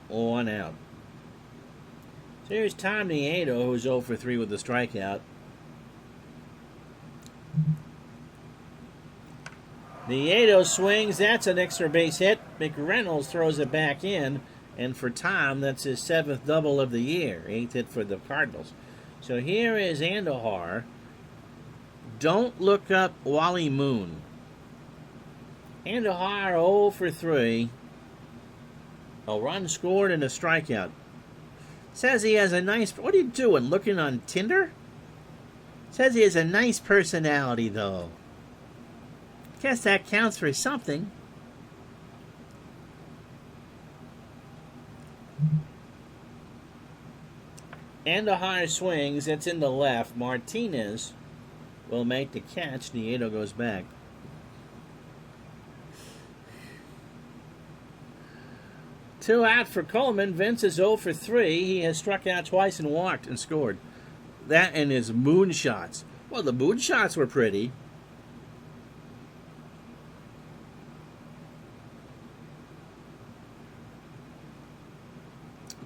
1 out. So here's Tom Nieto, who's 0 for 3 with a strikeout. Nieto swings. That's an extra base hit. McReynolds throws it back in. And for Tom, that's his 7th double of the year. 8th hit for the Cardinals. So here is Andujar. Don't look up Wally Moon. Andujar 0 for 3. A run scored and a strikeout. Says he has a nice... What are you doing? Looking on Tinder? Says he has a nice personality, though. Guess that counts for something. Andujar swings. It's in the left. Martinez will make the catch. Nieto goes back. Two out for Coleman. Vince is 0 for 3. He has struck out twice and walked and scored. That and his moonshots. Well, the moonshots were pretty.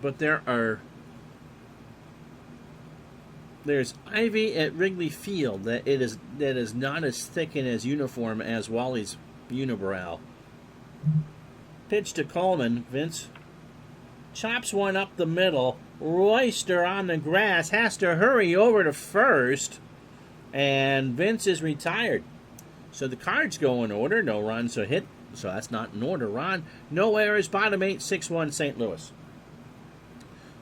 But there's ivy at Wrigley Field that is not as thick and as uniform as Wally's unibrow. Pitch to Coleman. Vince chops one up the middle. Royster on the grass has to hurry over to first, and Vince is retired. So the Cards go in order. No runs or hit, so that's not in order. Ron, no errors. Bottom 8, 6-1 St. Louis.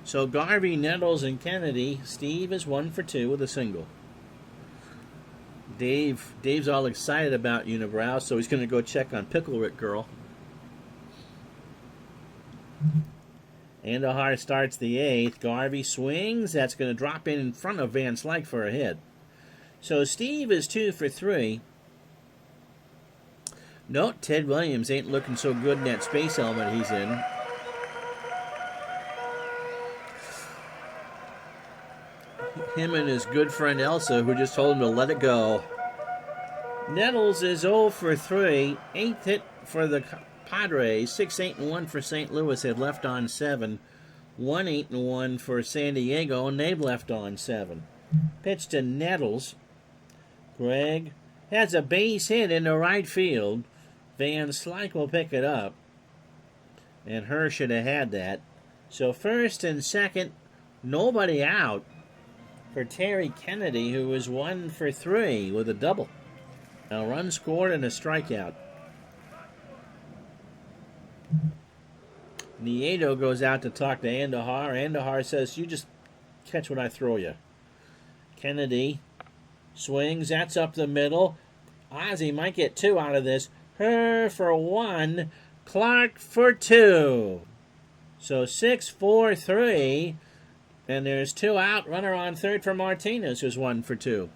So Garvey, Nettles, and Kennedy. Steve is 1 for 2 with a single. Dave's all excited about unibrow, so he's going to go check on Pickle Rick Girl. Andujar starts the 8th. Garvey swings. That's going to drop in front of Van Slyke for a hit. So Steve is 2 for 3. Note, Ted Williams ain't looking so good in that space helmet he's in. Him and his good friend Elsa, who just told him to let it go. Nettles is 0 for 3. 8th hit for the Padres. 6-8-1 for St. Louis. Had left on 7. 1-8-1 for San Diego, and they've left on 7. Pitch to Nettles. Greg has a base hit in the right field. Van Slyke will pick it up. And Herr should have had that. So first and second, nobody out for Terry Kennedy, who was 1 for 3 with a double. A run scored and a strikeout. Nieto goes out to talk to Andujar. Andujar says, you just catch what I throw you. Kennedy swings. That's up the middle. Ozzie might get 2 out of this. Herr for 1. Clark for 2. So 6-4-3. And there's 2 out. Runner on third for Martinez, who's 1 for 2.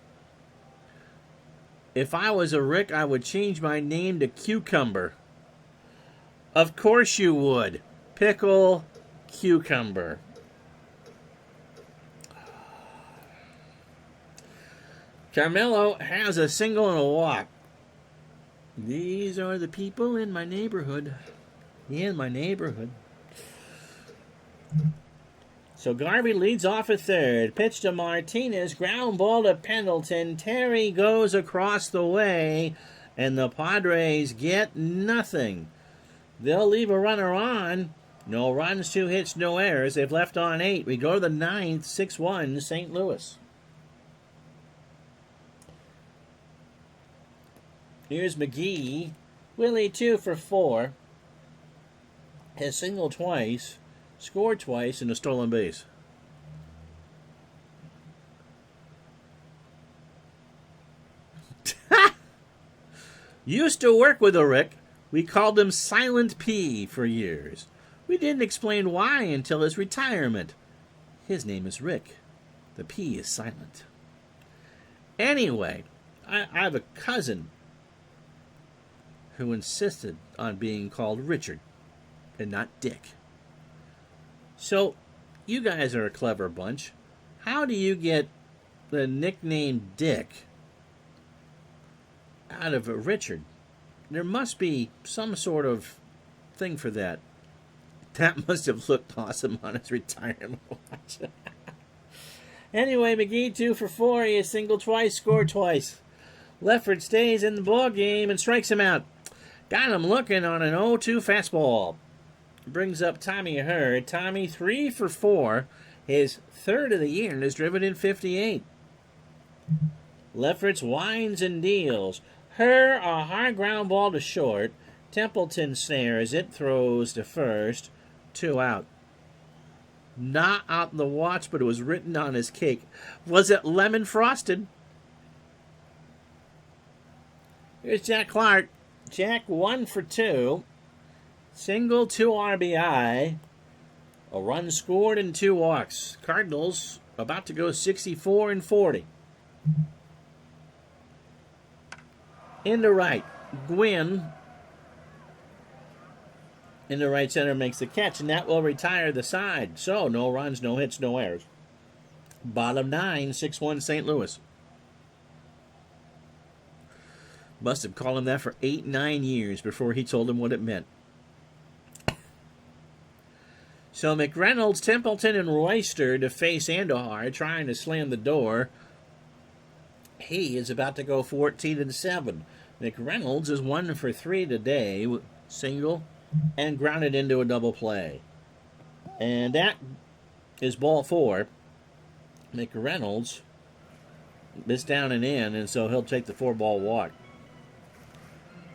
If I was a Rick, I would change my name to Cucumber. Of course you would. Pickle Cucumber. Carmelo has a single and a walk. These are the people in my neighborhood. In my neighborhood. So Garvey leads off at third. Pitch to Martinez. Ground ball to Pendleton. Terry goes across the way. And the Padres get nothing. They'll leave a runner on. No runs, 2 hits, no errors. They've left on 8. We go to the 9th. 6-1 St. Louis. Here's McGee. Willie 2 for 4. Has singled twice. scored twice, and a stolen base. Used to work with a Rick. We called him Silent P for years. We didn't explain why until his retirement. His name is Rick. The P is silent. Anyway, I have a cousin who insisted on being called Richard and not Dick. So, you guys are a clever bunch. How do you get the nickname Dick out of a Richard? There must be some sort of thing for that. That must have looked awesome on his retirement watch. Anyway, McGee 2 for 4. He has singled twice, scored twice. Leffert stays in the ball game and strikes him out. Got him looking on an 0-2 fastball. Brings up Tommy Hurd. Tommy 3 for 4. His third of the year and has driven in 58. Lefferts winds and deals. Her a high ground ball to short. Templeton snares it, throws to first. 2 out. Not out the watch, but it was written on his cake. Was it lemon frosted? Here's Jack Clark. Jack 1 for 2. Single, 2 RBI. A run scored and 2 walks. Cardinals about to go 64 and 40. Into right. Gwynn in the right center makes the catch, and that will retire the side. So, no runs, no hits, no errors. Bottom 9, 6-1 St. Louis. Must have called him that for 8-9 years before he told him what it meant. So, McReynolds, Templeton, and Royster to face Andujar, trying to slam the door. He is about to go 14-7. McReynolds is 1 for 3 today, single, and grounded into a double play. And that is ball 4. McReynolds missed down and in, and so he'll take the 4-ball walk.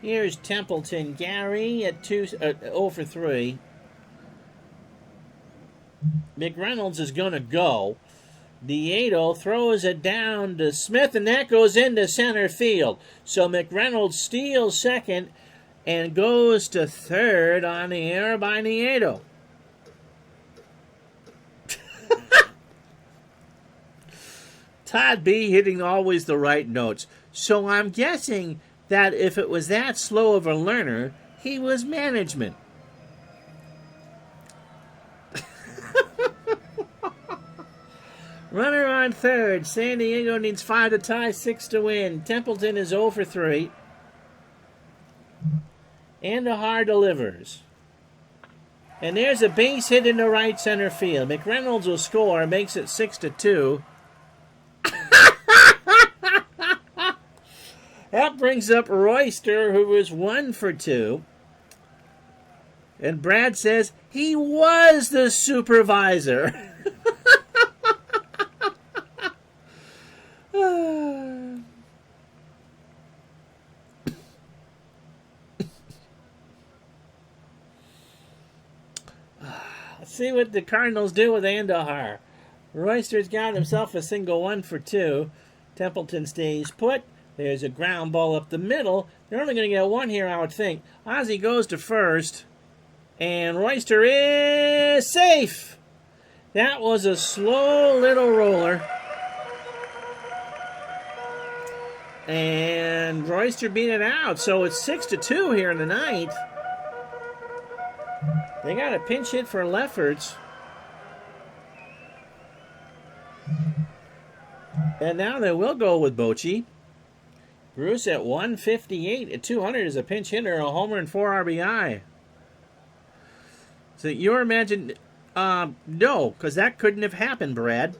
Here's Templeton Gary at 0 for 3. McReynolds is going to go. Dieto throws it down to Smith, and that goes into center field. So McReynolds steals second and goes to third on the error by Nieto. Todd B. hitting always the right notes. So I'm guessing that if it was that slow of a learner, he was management. Runner on third. San Diego needs 5 to tie, 6 to win. Templeton is 0 for 3. Andujar delivers. And there's a base hit in the right center field. McReynolds will score, makes it 6-2. That brings up Royster, who was 1 for 2. And Brad says he was the supervisor. Let's see what the Cardinals do with Andujar. Royster's got himself a single 1 for 2. Templeton stays put. There's a ground ball up the middle. They're only going to get 1 here, I would think. Ozzie goes to first. And Royster is safe. That was a slow little roller. And Royster beat it out. So it's 6-2 here in the ninth. They got a pinch hit for Lefferts. And now they will go with Bochy. Bruce at 158 at 200 is a pinch hitter, a homer and 4 RBI. So you're imagining, no, because that couldn't have happened, Brad.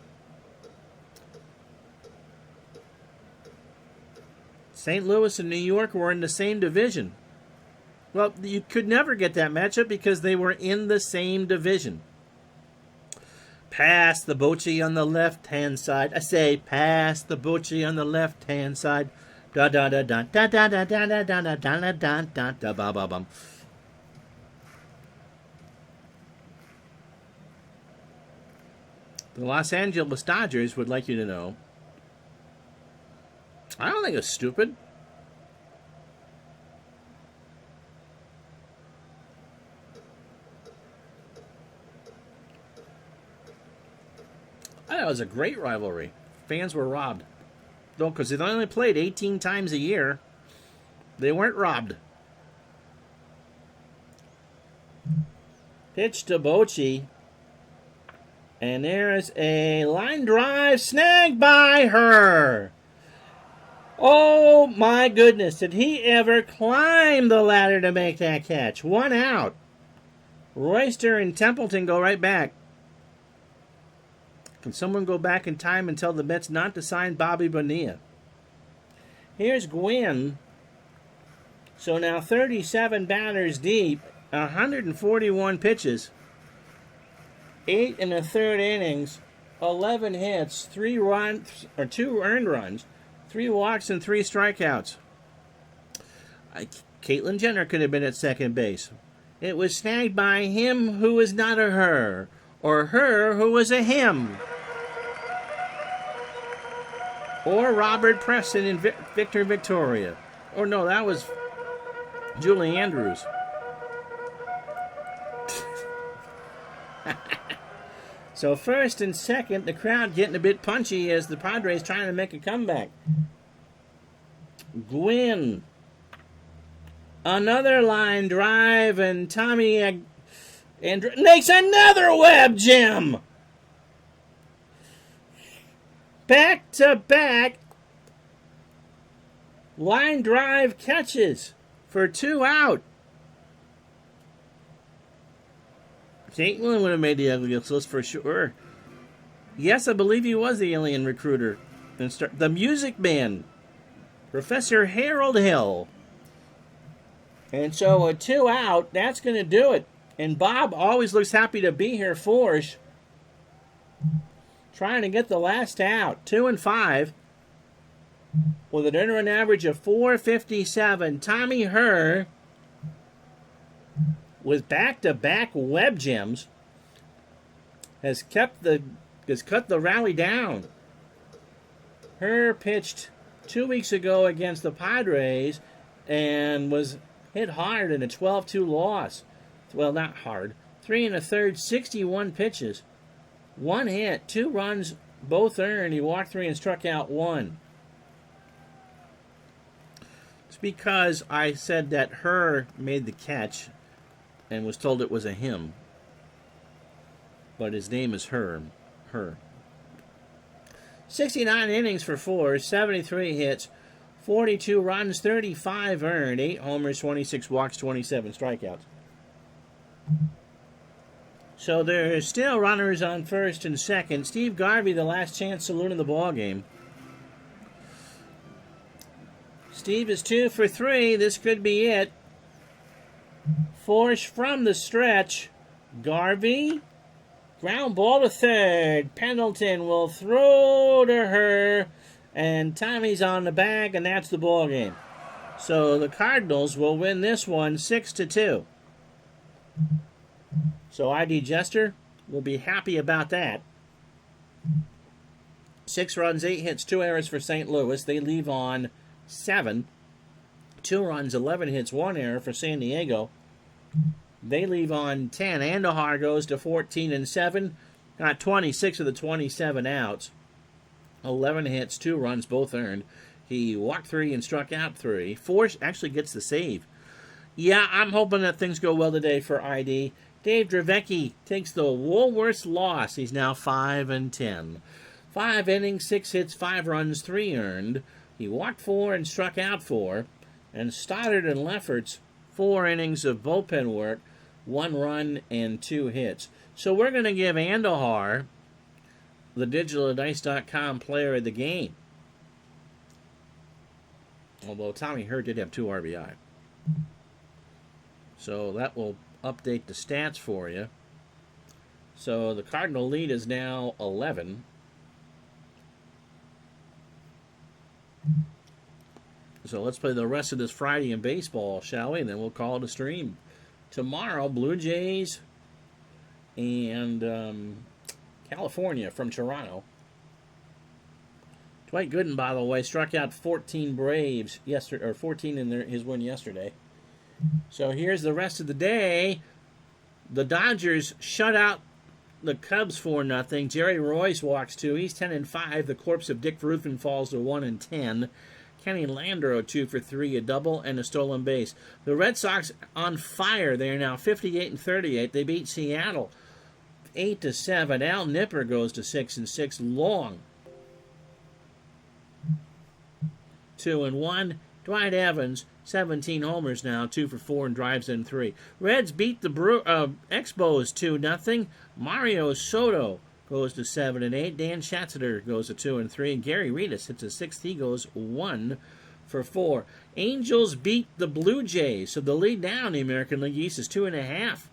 St. Louis and New York were in the same division. Well, you could never get that matchup because they were in the same division. Pass the Bochy on the left-hand side. I say, pass the Bochy on the left-hand side. Da da da da da da da da da da da da da da da ba ba bum. The Los Angeles Dodgers would like you to know. I don't think it's stupid. I thought it was a great rivalry. Fans were robbed. No, because they only played 18 times a year. They weren't robbed. Pitch to Bochy. And there's a line drive snagged by her. Oh my goodness, did he ever climb the ladder to make that catch? 1 out. Royster and Templeton go right back. Can someone go back in time and tell the Mets not to sign Bobby Bonilla? Here's Gwynn. So now 37 batters deep, 141 pitches. 8 in the third innings, 11 hits, 2 earned runs, 3 walks, and 3 strikeouts. Caitlyn Jenner could have been at second base. It was snagged by him who was not a her, or her who was a him. Or Robert Preston and Victor Victoria. Or no, that was Julie Andrews. So first and second, the crowd getting a bit punchy as the Padres trying to make a comeback. Gwynn. Another line drive, and Tommy makes another web gem. Back-to-back line drive catches for 2 out. Caitlin would have made the ugliest list for sure. Yes, I believe he was the alien recruiter. The Music Man, Professor Harold Hill. And so a 2 out, that's going to do it. And Bob always looks happy to be here for us. Trying to get the last out. 2 and 5. With an earned run average of .457. Tommy Herr, with back-to-back web gems, has cut the rally down. Herr pitched 2 weeks ago against the Padres and was hit hard in a 12-2 loss. Well, not hard. 3 1/3, 61 pitches. 1 hit, 2 runs, both earned. He walked 3 and struck out 1. It's because I said that Herr made the catch and was told it was a him. But his name is Herr. 69 innings for 4, 73 hits, 42 runs, 35 earned, 8 homers, 26 walks, 27 strikeouts. So there's still runners on first and second. Steve Garvey, the last chance saloon in the ballgame. Steve is 2 for 3. This could be it. Force from the stretch. Garvey. Ground ball to third. Pendleton will throw to her. And Tommy's on the bag, and that's the ball game. So the Cardinals will win this one 6-2. So ID Jester will be happy about that. 6 runs, 8 hits, 2 errors for St. Louis. They leave on 7. 2 runs, 11 hits, 1 error for San Diego. They leave on 10. Andujar goes to 14 and 7. Got 26 of the 27 outs. 11 hits, 2 runs, both earned. He walked 3 and struck out 3. Force actually gets the save. Yeah, I'm hoping that things go well today for ID. Dave Dravecki takes the Woolworths loss. He's now 5 and 10. 5 innings, 6 hits, 5 runs, 3 earned. He walked 4 and struck out 4. And Stoddard and Lefferts, 4 innings of bullpen work, 1 run and 2 hits. So we're going to give Andujar the digitaldice.com player of the game. Although Tommy Herr did have 2 RBI. So that will update the stats for you. So the Cardinal lead is now 11. So let's play the rest of this Friday in baseball, shall we? And then we'll call it a stream. Tomorrow, Blue Jays and California from Toronto. Dwight Gooden, by the way, struck out 14 Braves yesterday, or 14 in his win yesterday. So here's the rest of the day. The Dodgers shut out the Cubs 4-0. Jerry Royce walks 2. He's 10-5. The corpse of Dick Ruffin falls to 1-10. Kenny Landreau 2 for 3, a double and a stolen base. The Red Sox on fire. They are now 58-38. They beat Seattle 8-7. Al Nipper goes to 6-6. Long 2-1. Dwight Evans 17 homers now, 2 for 4 and drives in 3. Reds beat the Expos 2-0. Mario Soto goes to 7-8. Dan Schatzeder goes to 2-3. And Gary Redus hits a 6th. He goes 1 for 4. Angels beat the Blue Jays, so the lead now in the American League East is 2.5.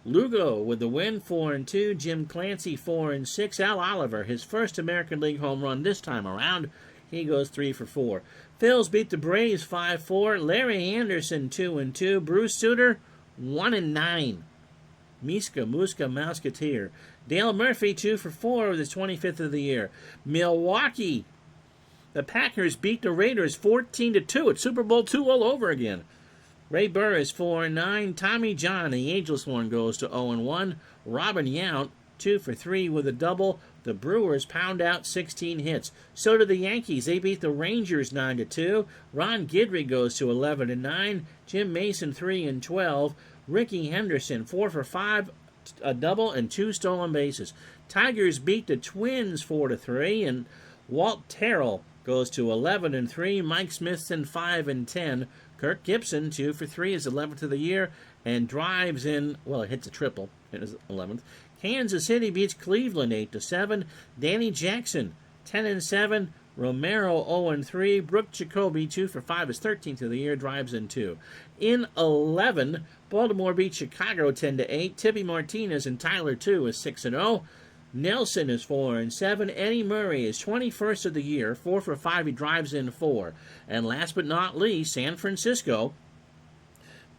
Lugo with the win, 4-2. Jim Clancy 4-6. Al Oliver, his first American League home run this time around. He goes 3 for 4. Phils beat the Braves 5-4. Larry Anderson 2-2. Bruce Sutter 1-9. Muska Mouseketeer. Dale Murphy 2 for 4 with his 25th of the year. Milwaukee. The Packers beat the Raiders 14-2. It's Super Bowl II all over again. Ray Burris 4-9. Tommy John, the ageless one, goes to 0-1. Robin Yount 2 for 3 with a double. The Brewers pound out 16 hits. So do the Yankees. They beat the Rangers 9-2. Ron Guidry goes to 11-9. Jim Mason 3-12. Ricky Henderson 4 for 5, a double and 2 stolen bases. Tigers beat the Twins 4-3, and Walt Terrell goes to 11-3. Mike Smithson 5-10. Kirk Gibson 2 for 3, his 11th of the year, and drives in. Well, it hits a triple. It is 11th. Kansas City beats Cleveland 8-7. Danny Jackson 10-7. Romero 0-3. Brooke Jacoby 2 for 5, his 13th of the year, drives in 2. In 11, Baltimore beats Chicago 10-8. Tippy Martinez and Tyler 2 is 6-0. Nelson is 4-7. Eddie Murray is 21st of the year, 4 for 5. He drives in 4. And last but not least, San Francisco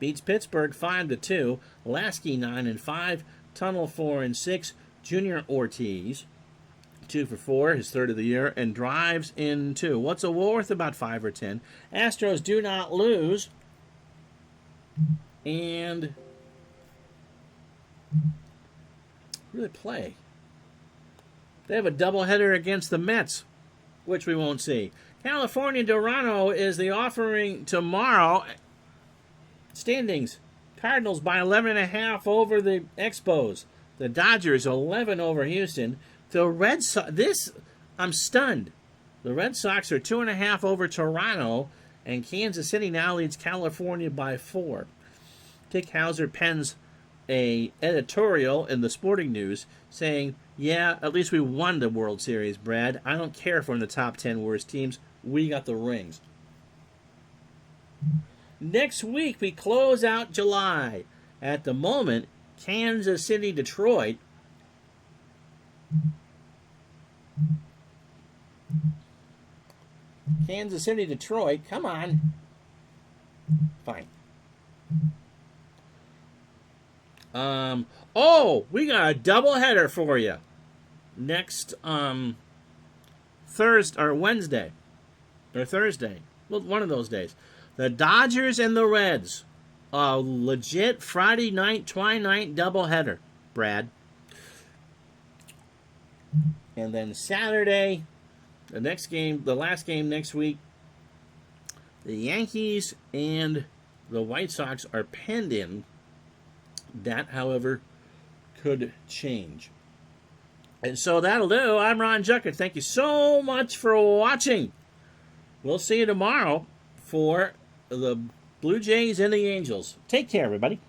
beats Pittsburgh 5-2. Lasky 9-5. Tunnel 4-6. Junior Ortiz 2 for 4, his 3rd of the year, and drives in 2. What's a Woolworth? About 5 or 10. Astros do not lose. And who do they play? They have a doubleheader against the Mets, which we won't see. California Toronto is the offering tomorrow. Standings: Cardinals by 11.5 over the Expos. The Dodgers 11 over Houston. The Red Sox, I'm stunned. The Red Sox are 2.5 over Toronto, and Kansas City now leads California by 4. Dick Hauser pens a editorial in the Sporting News saying, yeah, at least we won the World Series, Brad. I don't care if we're in the top 10 worst teams. We got the rings. Next week, we close out July. At the moment, Kansas City, Detroit. Kansas City, Detroit. Come on. Fine. We got a doubleheader for you next Thursday or Wednesday or Thursday. Well, one of those days. The Dodgers and the Reds. A legit Friday night, twilight doubleheader, Brad. And then Saturday, the next game, the last game next week, the Yankees and the White Sox are penned in. That, however, could change. And so that'll do. I'm Ron Jucker. Thank you so much for watching. We'll see you tomorrow for the Blue Jays and the Angels. Take care, everybody.